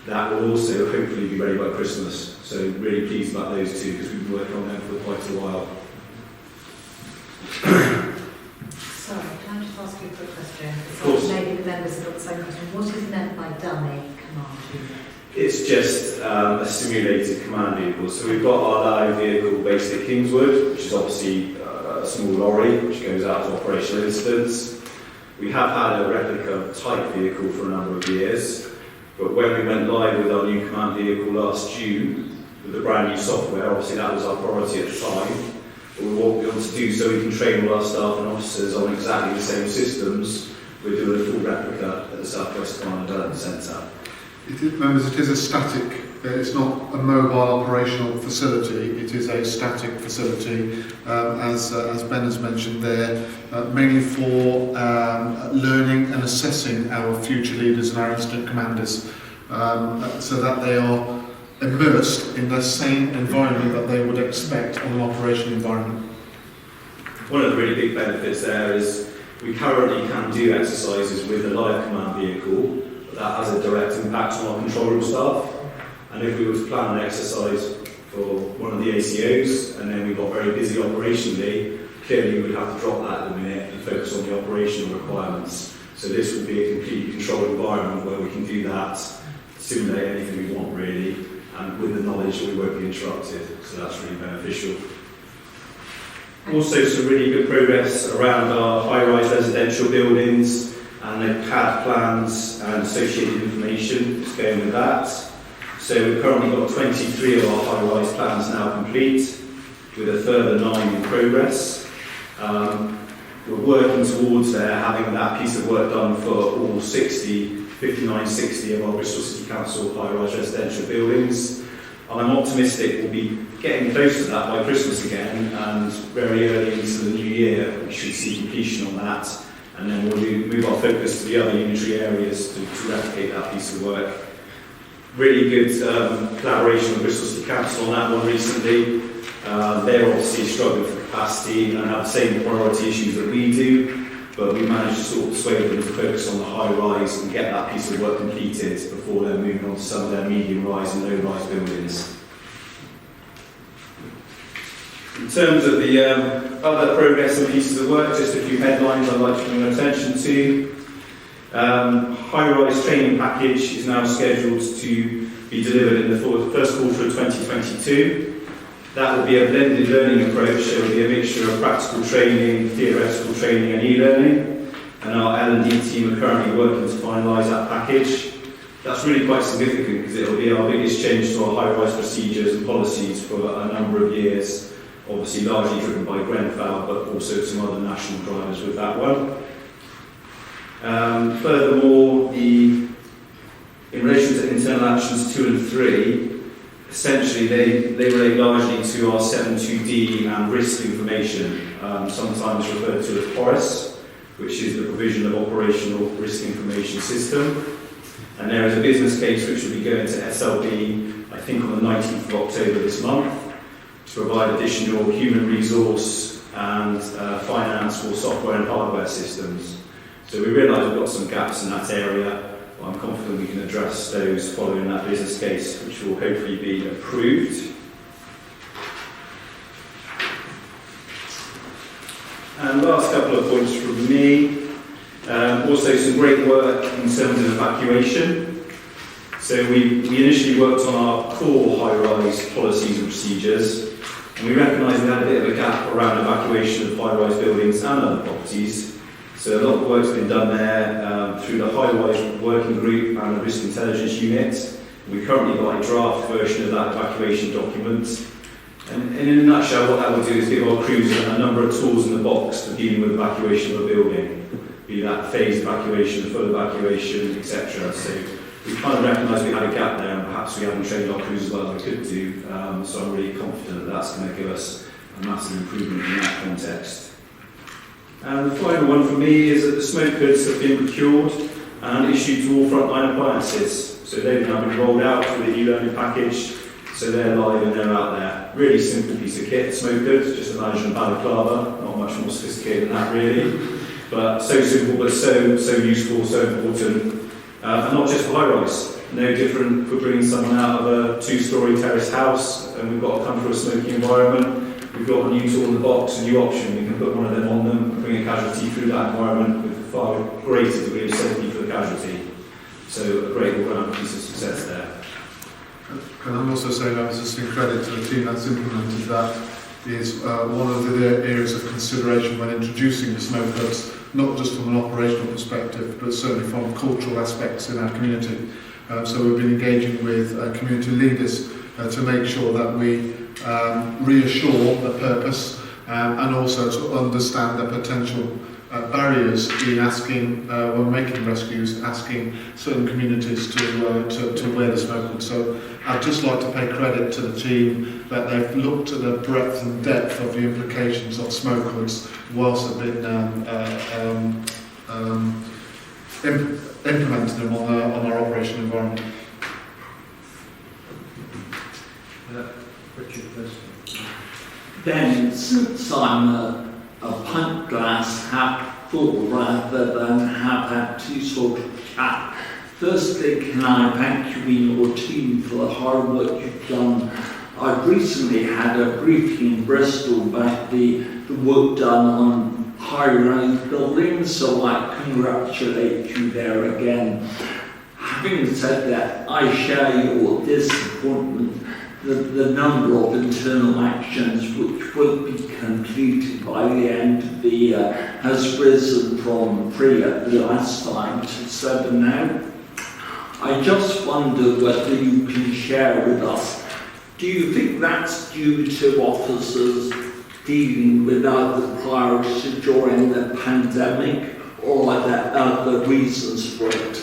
That will also hopefully be ready by Christmas. So really pleased about those 2 because we've been working on them for quite a while. Sorry, can I just ask you a quick question? Of course. Maybe the members have got the same question. What is meant by dummy command unit? It's just a simulated command vehicle. So we've got our live vehicle based at Kingswood, which is obviously a small lorry which goes out to operational incidents. We have had a replica type vehicle for a number of years, but when we went live with our new command vehicle last June with the brand new software, obviously that was our priority at the time. But what we want to do so we can train all our staff and officers on exactly the same systems, we're doing a full replica at the South West Command and Development Centre. Members, it is a static, it's not a mobile operational facility, it is a static facility, as Ben has mentioned there, mainly for learning and assessing our future leaders and our incident commanders, so that they are immersed in the same environment that they would expect on an operational environment. One of the really big benefits there is we currently can do exercises with a live command vehicle, but that has a direct impact on our control room staff. And if we were to plan an exercise for one of the ACOs and then we got very busy operationally, clearly we would have to drop that at the minute and focus on the operational requirements. So this will be a completely controlled environment where we can do that, simulate anything we want really, and with the knowledge that we won't be interrupted. So that's really beneficial. Also some really good progress around our high-rise residential buildings and the CAD plans and associated information that's going with that. So we've currently got 23 of our high-rise plans now complete, with a further 9 in progress. We're working towards having that piece of work done for all 59, 60 of our Bristol City Council high-rise residential buildings. And I'm optimistic we'll be getting close to that by Christmas again, and very early into the new year we should see completion on that, and then we'll move our focus to the other unitary areas to replicate that piece of work. Really good collaboration with Bristol City Council on that one recently. They're obviously struggling for capacity and have the same priority issues that we do, but we managed to sort of persuade them to focus on the high rise and get that piece of work completed before they're moving on to some of their medium rise and low rise buildings. In terms of the other progress and pieces of work, just a few headlines I'd like to bring your attention to. High-rise training package is now scheduled to be delivered in the first quarter of 2022. That will be a blended learning approach, so it will be a mixture of practical training, theoretical training and e-learning. And our L&D team are currently working to finalise that package. That's really quite significant because it will be our biggest change to our high-rise procedures and policies for a number of years. Obviously largely driven by Grenfell, but also some other national drivers with that one. Furthermore, in relation to internal actions 2 and 3, essentially they relate largely to our 7.2D and risk information, sometimes referred to as PORIS, which is the provision of operational risk information system. And there is a business case which will be going to SLB, I think on the 19th of October this month, to provide additional human resource and finance for software and hardware systems. So we realise we've got some gaps in that area, but I'm confident we can address those following that business case, which will hopefully be approved. And last couple of points from me. Also some great work in terms of evacuation. So we initially worked on our core high-rise policies and procedures, and we recognised we had a bit of a gap around evacuation of high-rise buildings and other properties. So a lot of work's been done there through the high-rise working group and the risk intelligence unit. We currently got a draft version of that evacuation document. And in a nutshell, what that will do is give our crews a number of tools in the box for dealing with evacuation of a building, be that phased evacuation, full evacuation, etc. So we kind of recognised we had a gap there, and perhaps we haven't trained our crews as well as we could do. So I'm really confident that that's going to give us a massive improvement in that context. And the final one for me is that the smoke hoods have been procured and issued to all frontline appliances. So they've now been rolled out with the e-learning package, so they're live and they're out there. Really simple piece of kit, smoke hoods, just imagine a balaclava, not much more sophisticated than that really. But so simple, but so useful, so important. And not just for high-rise. No different for bringing someone out of a 2-storey terrace house and we've got to come through a smoky environment. We've got a new tool in the box, a new option. We can put one of them on them and bring a casualty through that environment with far greater degree of safety for the casualty. So a great all-round piece of success there. Can I also say that was just in credit to the team that's implemented that is one of the areas of consideration when introducing the smoke hoods, not just from an operational perspective, but certainly from cultural aspects in our community. So we've been engaging with community leaders to make sure that we reassure the purpose and also to understand the potential barriers in asking, when making rescues, asking certain communities to wear the smoke hood. So I'd just like to pay credit to the team that they've looked at the breadth and depth of the implications of smoke hoods whilst they've been implementing them on our operational environment. Richard first. Then, since I'm a pint glass half full rather than half empty sort of chap, firstly, can I thank you and your team for the hard work you've done. I've recently had a briefing in Bristol about the work done on high-rise buildings, so I congratulate you there again. Having said that, I share your disappointment that the number of internal actions which will be completed by the end of the year has risen from 3 at the last time to 7 now. I just wonder whether you can share with us, do you think that's due to officers dealing with other priorities during the pandemic, or are there other reasons for it?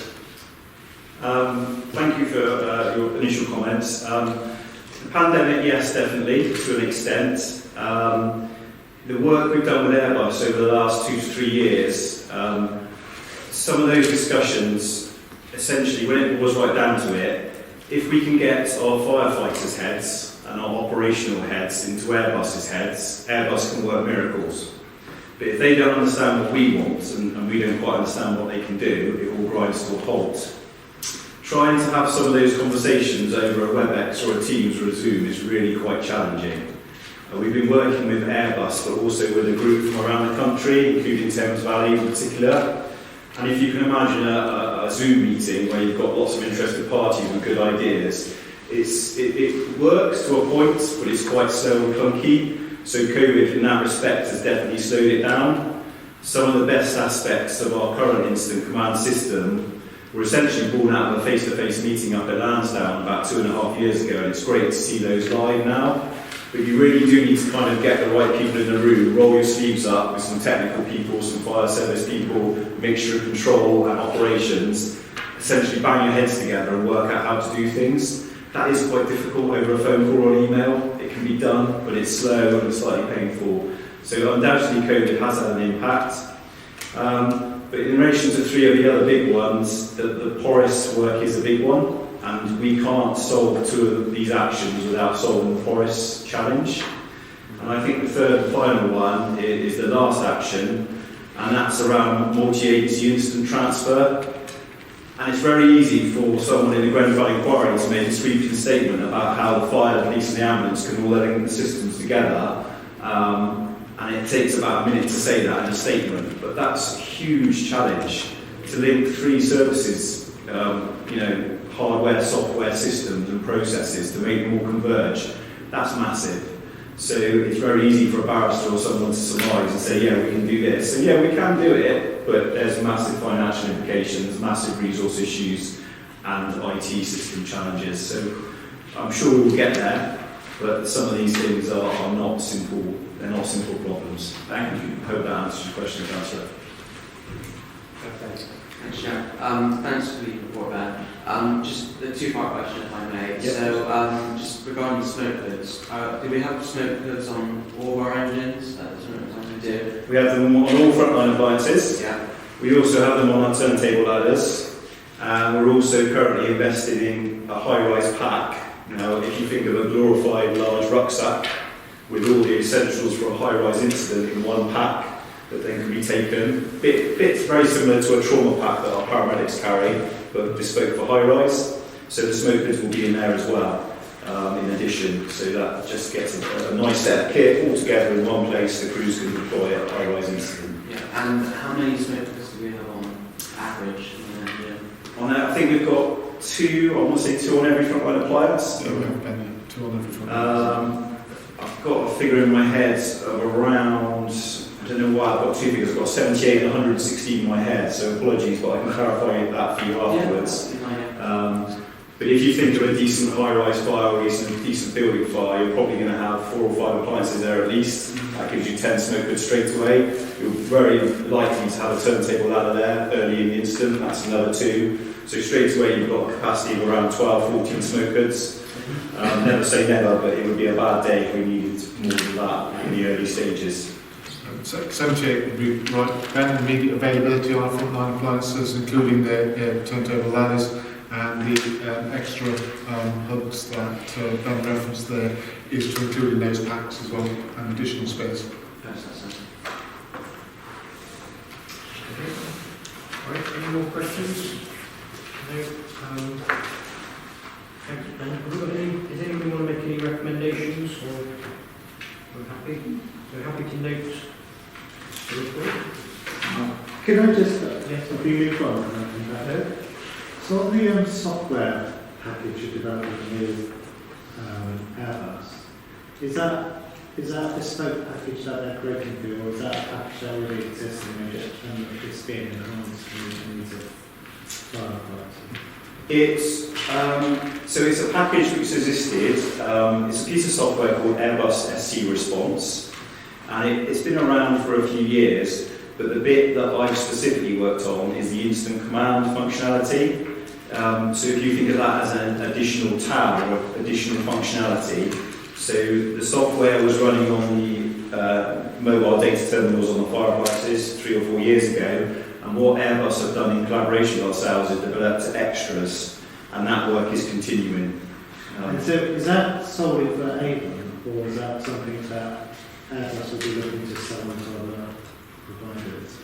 Thank you for your initial comments. The pandemic, yes, definitely, to an extent. The work we've done with Airbus over the last 2 to 3 years, some of those discussions, essentially, when it was right down to it, if we can get our firefighters' heads and our operational heads into Airbus's heads, Airbus can work miracles. But if they don't understand what we want and we don't quite understand what they can do, it all grinds to a halt. Trying to have some of those conversations over a WebEx or a Teams or a Zoom is really quite challenging. We've been working with Airbus, but also with a group from around the country, including Thames Valley in particular. And if you can imagine a Zoom meeting where you've got lots of interested parties with good ideas, it works to a point, but it's quite slow and clunky. So COVID, in that respect, has definitely slowed it down. Some of the best aspects of our current incident command system were essentially born out of a face-to-face meeting up at Lansdowne about 2.5 years ago, and it's great to see those live now. But you really do need to kind of get the right people in the room, roll your sleeves up with some technical people, some fire service people, mixture of control and operations, essentially bang your heads together and work out how to do things. That is quite difficult over a phone call or an email. It can be done, but it's slow and slightly painful. So undoubtedly COVID has had an impact. But in relation to 3 of the other big ones, the Portis work is a big one, and we can't solve 2 of these actions without solving the Portis challenge. And I think the third and final one is the last action, and that's around multi-agency incident transfer. And it's very easy for someone in the Grenfell inquiry to make a sweeping statement about how the fire, the police and the ambulance can all link the systems together. And it takes about a minute to say that in a statement, but that's a huge challenge to link 3 services, hardware, software systems and processes to make them all converge. That's massive. So it's very easy for a barrister or someone to surmise and say, yeah, we can do this. And yeah, we can do it, but there's massive financial implications, massive resource issues, and IT system challenges. So I'm sure we'll get there, but some of these things are not simple. They're not simple problems. Thank you. I hope that answers your question, Councillor. Thanks, Chair. Thanks for the report, Ben. Just a 2-part question, if I may. Yep. So, just regarding the smoke hoods, do we have smoke hoods on all of our engines? We do. We have them on all frontline appliances. Yeah. We also have them on our turntable ladders. And we're also currently invested in a high-rise pack. Now, if you think of a glorified large rucksack with all the essentials for a high-rise incident in one pack, that then can be taken. Bits very similar to a trauma pack that our paramedics carry, but bespoke for high-rise. So the smoke hoods will be in there as well, in addition. So that just gets a nice set of kit all together in one place the crews can deploy at a high-rise incident. Yeah. And how many smoke hoods do we have on average? On that, I think we've got 2, I want to say 2 on every frontline appliance. Yeah, we have plenty, 2 on every front. I've got a figure in my head of around, I don't know why, I've got 2 figures, I've got 78 and 116 in my head, so apologies, but I can clarify that for you afterwards. But if you think of a decent high-rise fire or a decent building fire, you're probably going to have 4 or 5 appliances there at least. That gives you 10 smoke hoods straight away. You're very likely to have a turntable ladder there early in the incident, that's another 2. So straight away you've got a capacity of around 12, 14 smoke hoods. Never say never, but it would be a bad day if we needed more than that in the early stages. So 78 would be right. Ben, immediate availability on our frontline appliances, including the turntable ladders and the extra hooks that Ben referenced there, is to include in those packs as well, and additional space. Right, any more questions? No. Thanks, Ben. Does anyone want to make any recommendations? Or we're happy? So happy to note Can I just, if you move on, and I can back there. So the software package you're developing with Airbus, is that a bespoke package that they're creating for you, or is that a package that already exists and it's being enhanced for the needs of firefighters? It's a package which existed. It's a piece of software called Airbus SC Response, and it's been around for a few years. But the bit that I've specifically worked on is the instant command functionality. So if you think of that as an additional tab or additional functionality, so the software was running on the mobile data terminals on the firefighters 3 or 4 years ago, and what Airbus have done in collaboration with ourselves is developed extras, and that work is continuing. And so is that solely for Avon, or is that something that Airbus will be looking to sell on to other providers?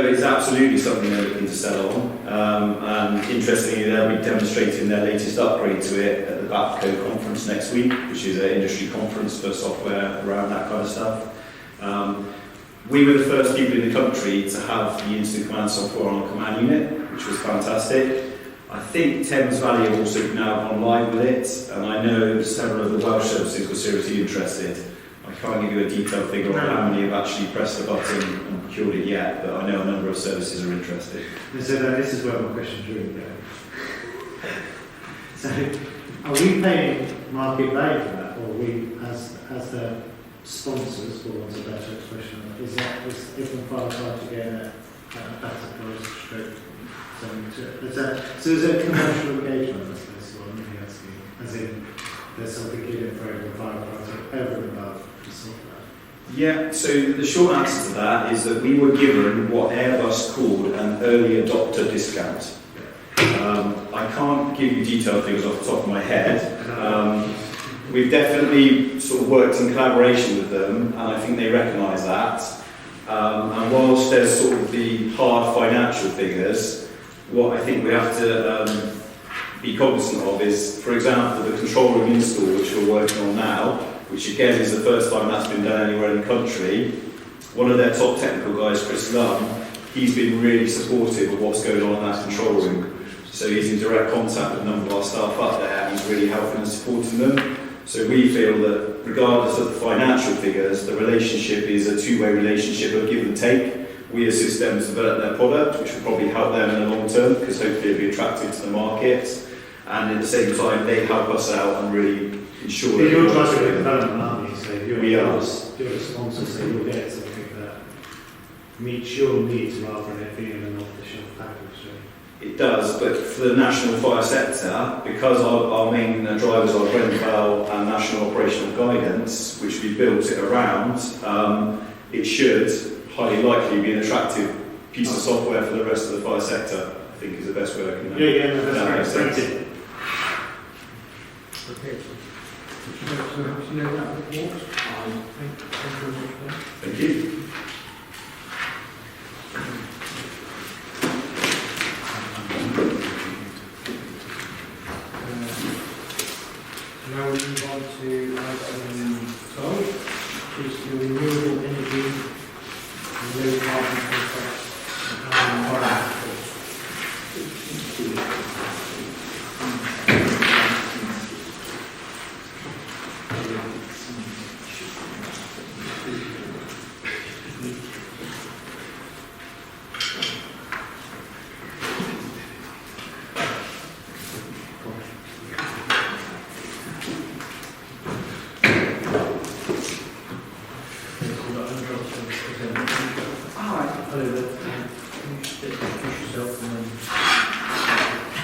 It's absolutely something they're looking to sell on. And interestingly, they'll be demonstrating their latest upgrade to it at the BAPCO conference next week, which is an industry conference for software around that kind of stuff. We were the first people in the country to have the instant command software on a command unit, which was fantastic. I think Thames Valley have also now gone live with it, and I know several of the Welsh services were seriously interested. I can't give you a detailed figure on how many have actually pressed the button and procured it yet, but I know a number of services are interested. So this is where my question's really going. So, are we paying market value for that, or are we, as the sponsors, for want of a better expression, is if I'm firefighter getting a better price stroke? So is it commercial engagement, I suppose, what I'm really asking, as in there's something given for every firefighter over and above the software? Yeah, so the short answer to that is that we were given what Airbus called an early adopter discount. I can't give you detailed figures off the top of my head. We've definitely sort of worked in collaboration with them, and I think they recognise that. And whilst there's sort of the hard financial figures, what I think we have to be cognizant of is, for example, the control room install, which we're working on now, which again is the first time that's been done anywhere in the country. One of their top technical guys, Chris Lunn, he's been really supportive of what's going on in that control room. So he's in direct contact with a number of our staff up there, and he's really helping and supporting them. So we feel that regardless of the financial figures, the relationship is a two-way relationship of give and take. We assist them to develop their product, which will probably help them in the long term, because hopefully it'll be attractive to the market. And at the same time, they help us out and really ensure that you're trying to get development, aren't you? So you're a sponsor, so you'll get something that meets your needs rather than it being an off-the-shelf package. It does, but for the national fire sector, because our main drivers are Grenfell and National Operational Guidance, which we built it around, it should highly likely be an attractive piece of software for the rest of the fire sector, I think is the best way I can that's great. Thank you. Okay. So, you know that report? Thank you. Now we move on to item 12, which is the renewable energy and low carbon contracts and environment.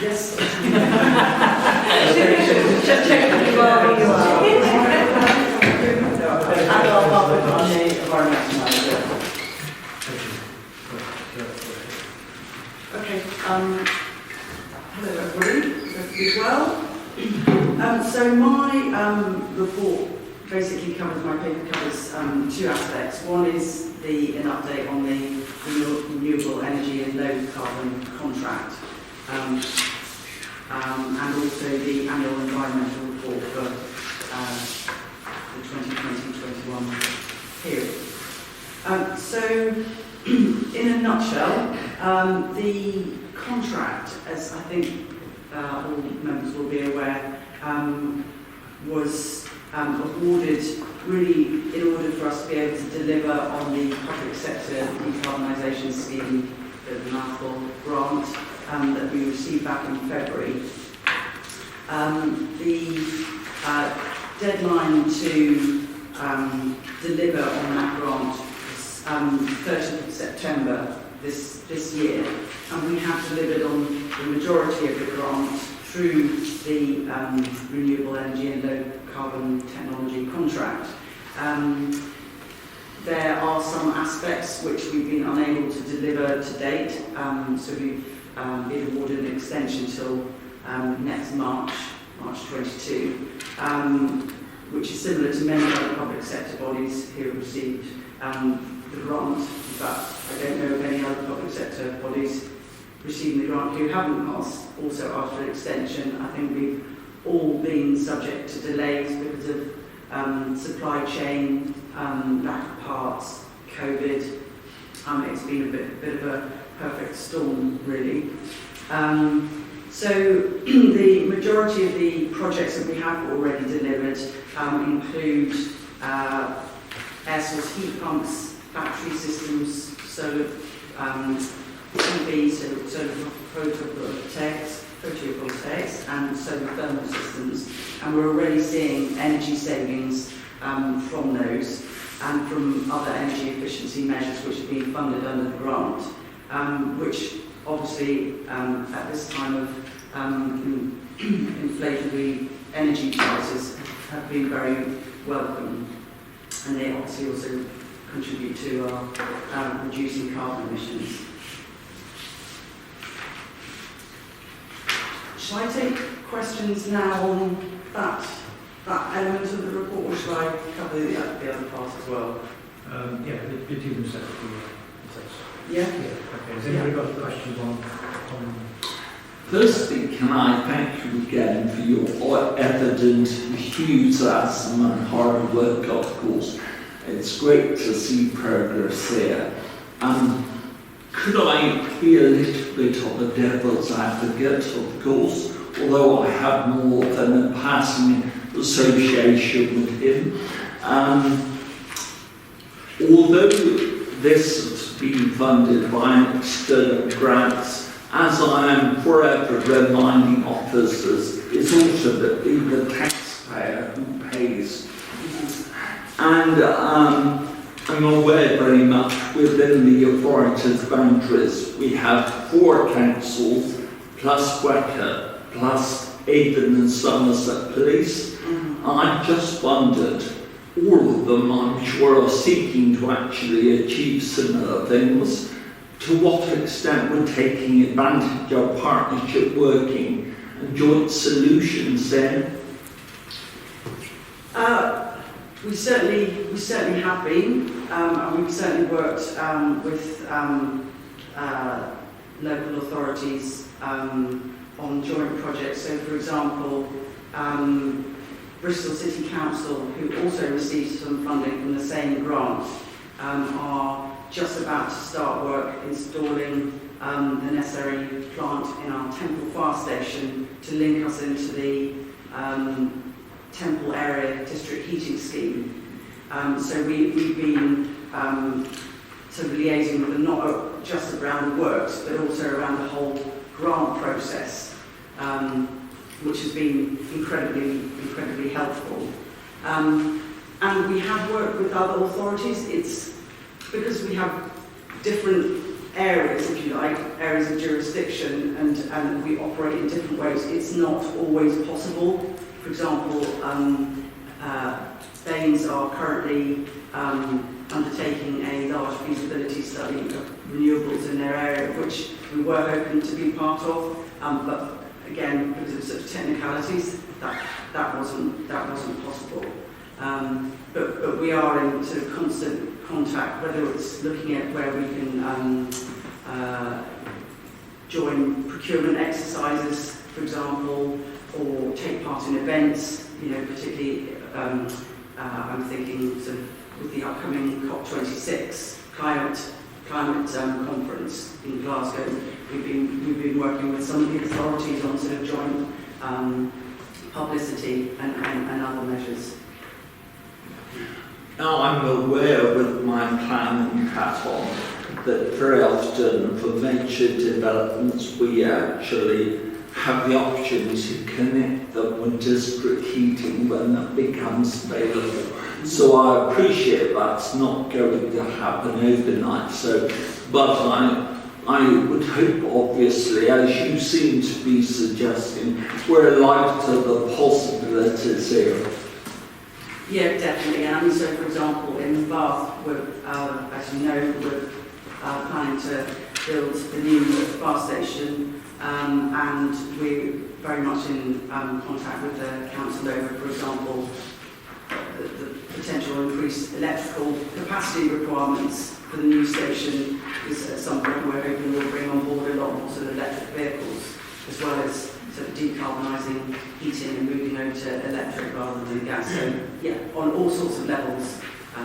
Yes. Just check that you are where you are. I'm the environmental manager. Okay. Hello everybody. Hope you're well. So my report basically covers, my paper covers two aspects. One is an update on the renewable energy and low carbon contract. And also the annual environmental report for the 2020 on period. So, in a nutshell, the contract, as I think all members will be aware, was awarded really in order for us to be able to deliver on the public sector decarbonisation scheme, the mouthful grant that we received back in February. The deadline to deliver on that grant is 30th of September this year, and we have delivered on the majority of the grant through the renewable energy and low carbon technology contract. There are some aspects which we've been unable to deliver to date, so we've been awarded an extension till next March 22, which is similar to many other public sector bodies who have received the grant. In fact, I don't know of any other public sector bodies receiving the grant who haven't passed also after extension. I think we've all been subject to delays because of supply chain, lack of parts, COVID. It's been a bit of a perfect storm, really. So the majority of the projects that we have already delivered include air source heat pumps, battery systems, solar PV, so solar photovoltaics and solar thermal systems, and we're already seeing energy savings from those and from other energy efficiency measures which have been funded under the grant, which obviously at this time of inflationary energy prices have been very welcome, and they obviously also contribute to our reducing carbon emissions. Shall I take questions now on that element of the report, or shall I cover the other part as well? Yeah, we do them separately. Yeah? Okay, has anybody got questions on Firstly, can I thank you again for your evident enthusiasm and hard work, of course. It's great to see progress here. Could I be a little bit of a devil's advocate, of course, although I have more than a passing association with him. Although this has been funded by external grants, as I am forever reminding officers, it's ultimately the taxpayer who pays. And I'm aware very much within the authority's boundaries we have 4 councils, plus WECA, plus Avon and Somerset Police. I just wondered, all of them I'm sure are seeking to actually achieve similar things. To what extent we're taking advantage of partnership working and joint solutions then? We certainly have been, and we've certainly worked with local authorities on joint projects. So, for example, Bristol City Council, who also received some funding from the same grant, are just about to start work installing the necessary plant in our Temple Fire Station to link us into the Temple Area District Heating Scheme. So we've been sort of liaising with them, not just around the works, but also around the whole grant process, which has been incredibly helpful. And we have worked with other authorities. It's because we have different areas, if you like, areas of jurisdiction, and we operate in different ways. It's not always possible. For example, Danes are currently undertaking a large feasibility study of renewables in their area, which we were hoping to be part of, but again, because of such technicalities, that wasn't possible. But we are in sort of constant contact, whether it's looking at where we can join procurement exercises, for example, or take part in events, particularly I'm thinking sort of with the upcoming COP26 climate conference in Glasgow. We've been working with some of the authorities on sort of joint publicity and other measures. Now, I'm aware with my planning hat on that very often for major developments we actually have the opportunity to connect them with district heating when that becomes available. So I appreciate that's not going to happen overnight. But I would hope, obviously, as you seem to be suggesting, we're alive to the possibilities here. Yeah, definitely. And so, for example, in Bath, we're, as you know, we're planning to build a new fire station, and we're very much in contact with the council over, for example, the potential increased electrical capacity requirements for the new station. Is at some point we're hoping we'll bring on board a lot more sort of electric vehicles, as well as sort of decarbonising heating and moving over to electric rather than gas. So yeah, on all sorts of levels, we're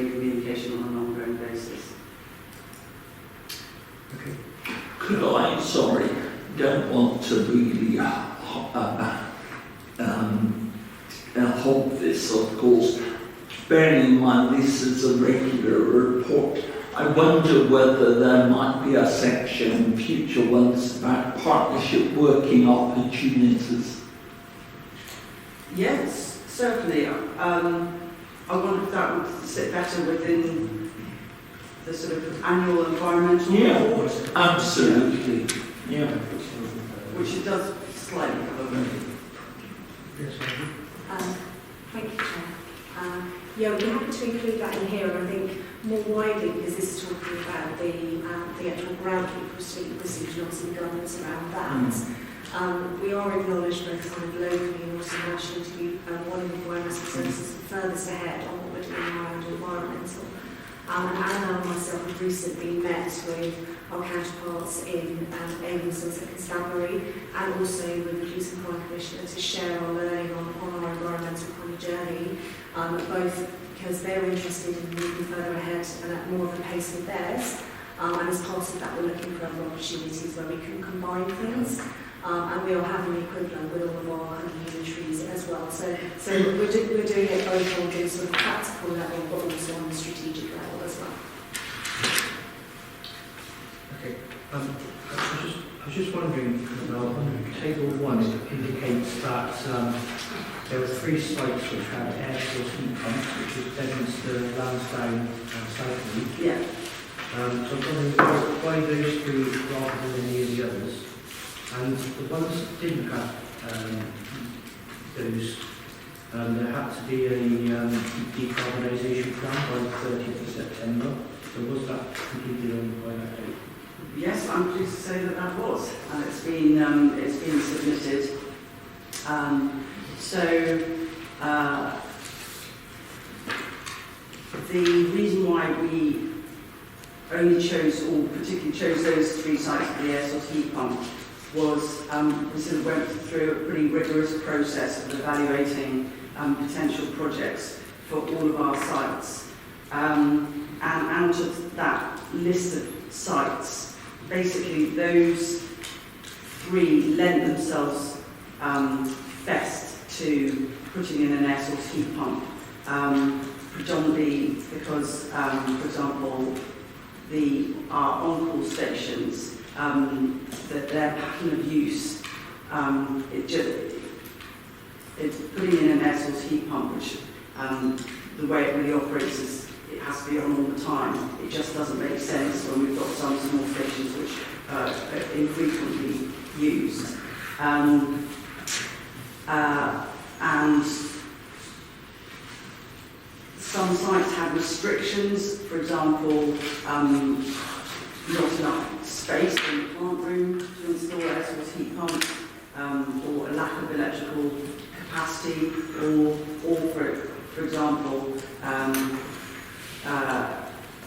in communication on an ongoing basis. Okay. Could I, sorry, don't want to really hold this, of course. Bearing in mind this is a regular report, I wonder whether there might be a section in future ones about partnership working opportunities. Yes, certainly. I wonder if that would sit better within the sort of annual environmental report. Absolutely. Yeah. Which it does slightly cover. Yes, Thank you, Chair. Yeah, we're happy to include that in here, and I think more widely, because this is talking about the actual groundkeeper procedure, obviously the governance around that. We are acknowledged both kind of locally and also nationally to be one of the environmental services furthest ahead on what we're doing around environmental. And Anna and myself have recently met with our counterparts in Avon, Sussex and Constabulary, and also with the Police and Crime Commissioner to share our learning on our environmental kind of journey, both because they're interested in moving further ahead and at more of a pace of theirs, and as part of that we're looking for other opportunities where we can combine things. And we are having the equivalent with all of our kind of human trees as well. So we're doing it both on the sort of practical level, but also on the strategic level as well. Okay. I was just wondering, on table 1 it indicates that there were 3 sites which had air source heat pumps, which was Bedminster, Lansdowne and Southmead. Yeah. So I'm wondering why those 3 rather than any of the others. And the ones that didn't have those, there had to be a decarbonisation plan by the 30th of September. So was that completed by that date? Yes, I'm pleased to say that that was, and it's been submitted. The reason why we only chose, or particularly chose those 3 sites for the air source heat pump was we sort of went through a pretty rigorous process of evaluating potential projects for all of our sites. And out of that list of sites, basically those 3 lend themselves best to putting in an air source heat pump, predominantly because, for example, our on-call stations, their pattern of use, it's putting in an air source heat pump, which the way it really operates is it has to be on all the time. It just doesn't make sense when we've got some small stations which are infrequently used. And some sites have restrictions, for example, not enough space in the plant room to install air source heat pumps, or a lack of electrical capacity, or for example,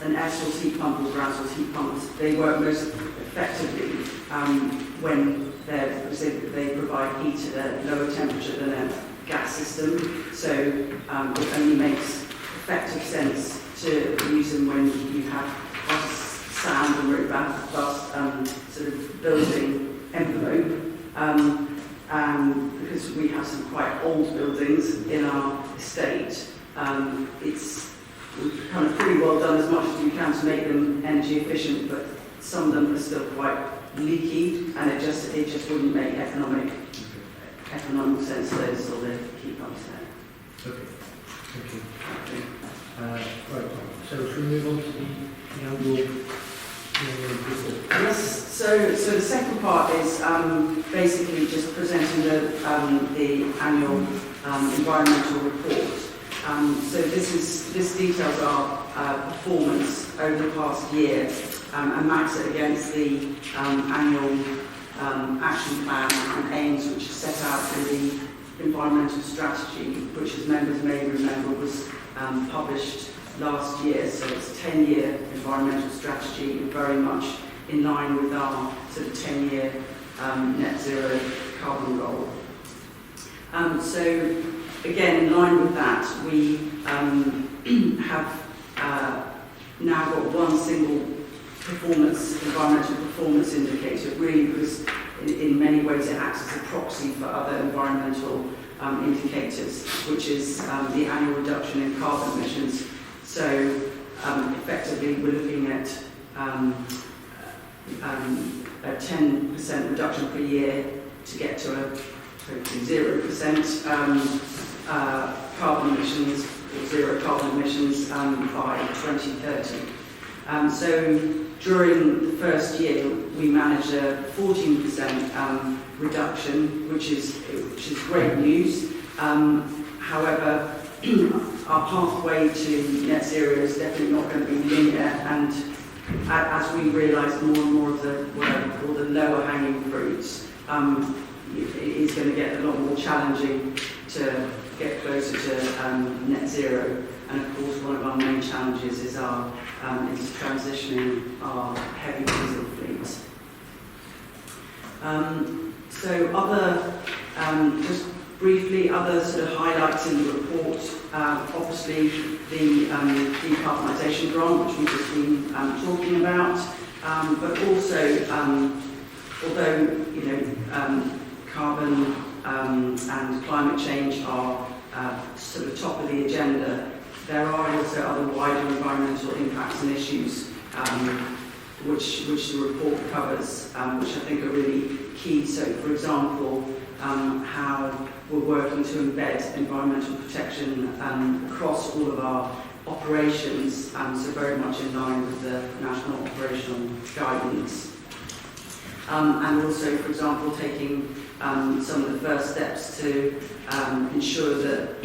an air source heat pump or ground source heat pumps. They work most effectively when they provide heat at a lower temperature than a gas system, so it only makes effective sense to use them when you have sand and very vast sort of building envelope. Because we have some quite old buildings in our estate, it's kind of pretty well done as much as you can to make them energy efficient, but some of them are still quite leaky, and it just wouldn't make economic sense for those sort of heat pumps there. Okay, thank you. Right, so should we move on to the annual report? Yes, so the second part is basically just presenting the annual environmental report. So this details our performance over the past year and maps it against the annual action plan and aims which are set out in the environmental strategy, which, as members may remember, was published last year. So it's a 10-year environmental strategy, and very much in line with our sort of 10-year net zero carbon goal. So again, in line with that, we have now got one single environmental performance indicator, really, because in many ways it acts as a proxy for other environmental indicators, which is the annual reduction in carbon emissions. So effectively we're looking at a 10% reduction per year to get to a hopefully 0% carbon emissions, or zero carbon emissions by 2030. So during the first year we managed a 14% reduction, which is great news. However, our pathway to net zero is definitely not going to be linear, and as we realise more and more of the what I call the lower hanging fruits, it is going to get a lot more challenging to get closer to net zero. And of course, one of our main challenges is transitioning our heavy diesel fleets. So just briefly, other sort of highlights in the report, obviously the decarbonisation grant, which we've just been talking about, but also, although carbon and climate change are sort of top of the agenda, there are also other wider environmental impacts and issues which the report covers, which I think are really key. So, for example, how we're working to embed environmental protection across all of our operations, so very much in line with the national operational guidance. And also, for example, taking some of the first steps to ensure that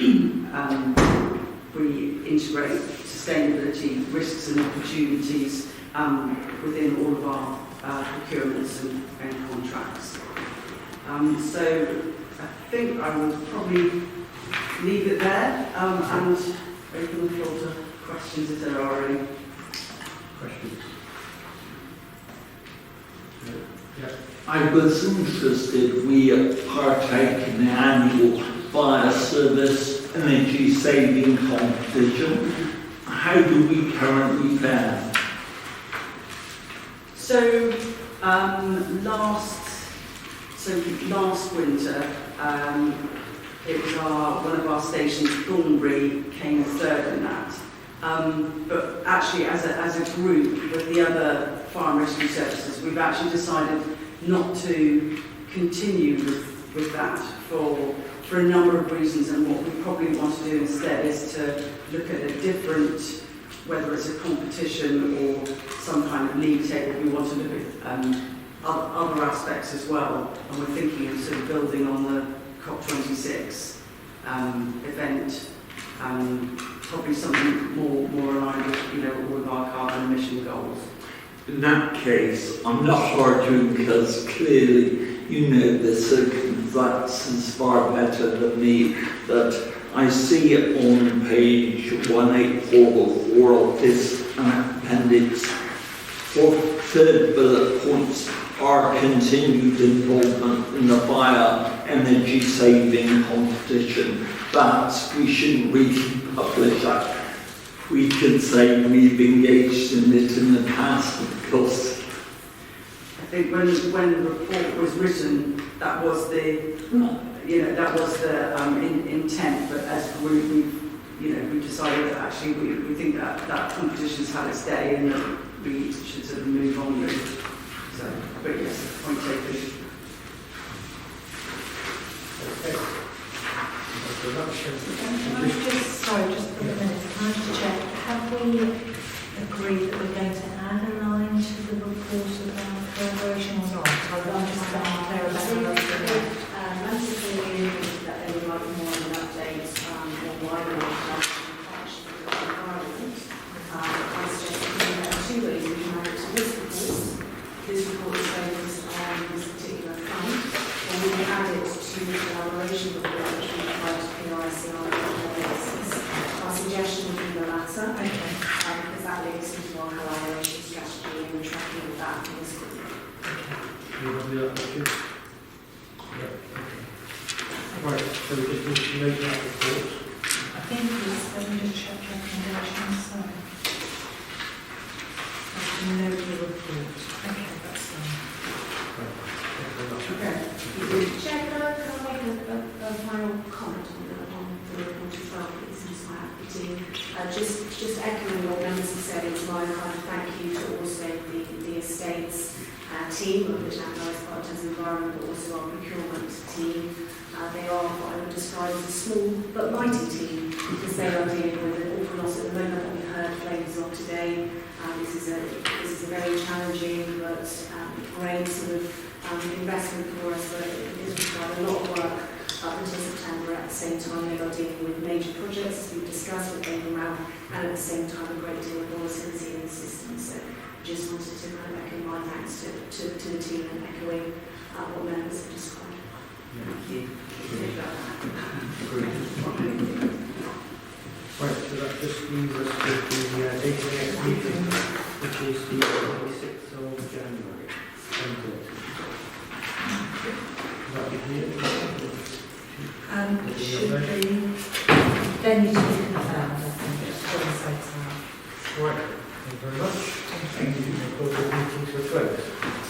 we integrate sustainability risks and opportunities within all of our procurements and contracts. So I think I will probably leave it there and open the floor to questions if there are any. Questions? Yeah. I was interested, we partake in the annual fire service energy saving competition. How do we currently fare? So last winter, it was one of our stations, Thornbury, came third in that. But actually, as a group with the other fire and rescue services, we've actually decided not to continue with that for a number of reasons. And what we probably want to do instead is to look at a different, whether it's a competition or some kind of league table. We want to look at other aspects as well, and we're thinking of sort of building on the COP26 event, probably something more aligned with all of our carbon emission goals. In that case, I'm not arguing because clearly you know the circumstances far better than me, but I see it on page 1844 of this appendix 14 third bullet point, our continued involvement in the fire energy saving competition. But we shouldn't really publish that. We could say we've engaged in it in the past, because I think when the report was written, that was the intent. But as we decided that actually we think that competition's had its day and that we should sort of move on with. So, but yes, point taken. Just for a minute, can I just check, have we agreed that we're going to add a line to the report about collaboration or not? I'm just clear about that. That they would like more of an update on why they want to partnership with the environment. I suggest that we have two ways we can add it to this report. This report is focused on this particular fund, or we can add it to the collaboration report which we provide to PRIC on a regular basis. Our suggestion would be the latter, because that links into our collaboration strategy and the tracking of that in this group. You want to do that, Richard? Yeah. Okay. Right, so we just need to note that report. I think let me just check recommendations. So, note the report. Okay, that's fine. Right. Thank you very much. Okay. Chair, can I make a final comment on the report as well, please, since I have the team? Just echoing what members have said, it's my kind of thank you to also the estates team, of which Appendix is part of environment, but also our procurement team. They are what I would describe as a small but mighty team, because they are dealing with an awful lot at the moment that we heard flavors of today. This is a very challenging but great sort of investment for us, but it is required a lot of work up until September. At the same time, they are dealing with major projects, as we've discussed with Avon, and at the same time a great deal of volatility in the system. So just wanted to kind of echo my thanks to the team and echoing what members have described. Thank you. Right, so that just leaves us with the date of the next meeting, which is the 26th of January. Should we then need to be confirmed, I think, just for the sake of that. Right, thank you very much. Thank you. We'll call the meeting to a close.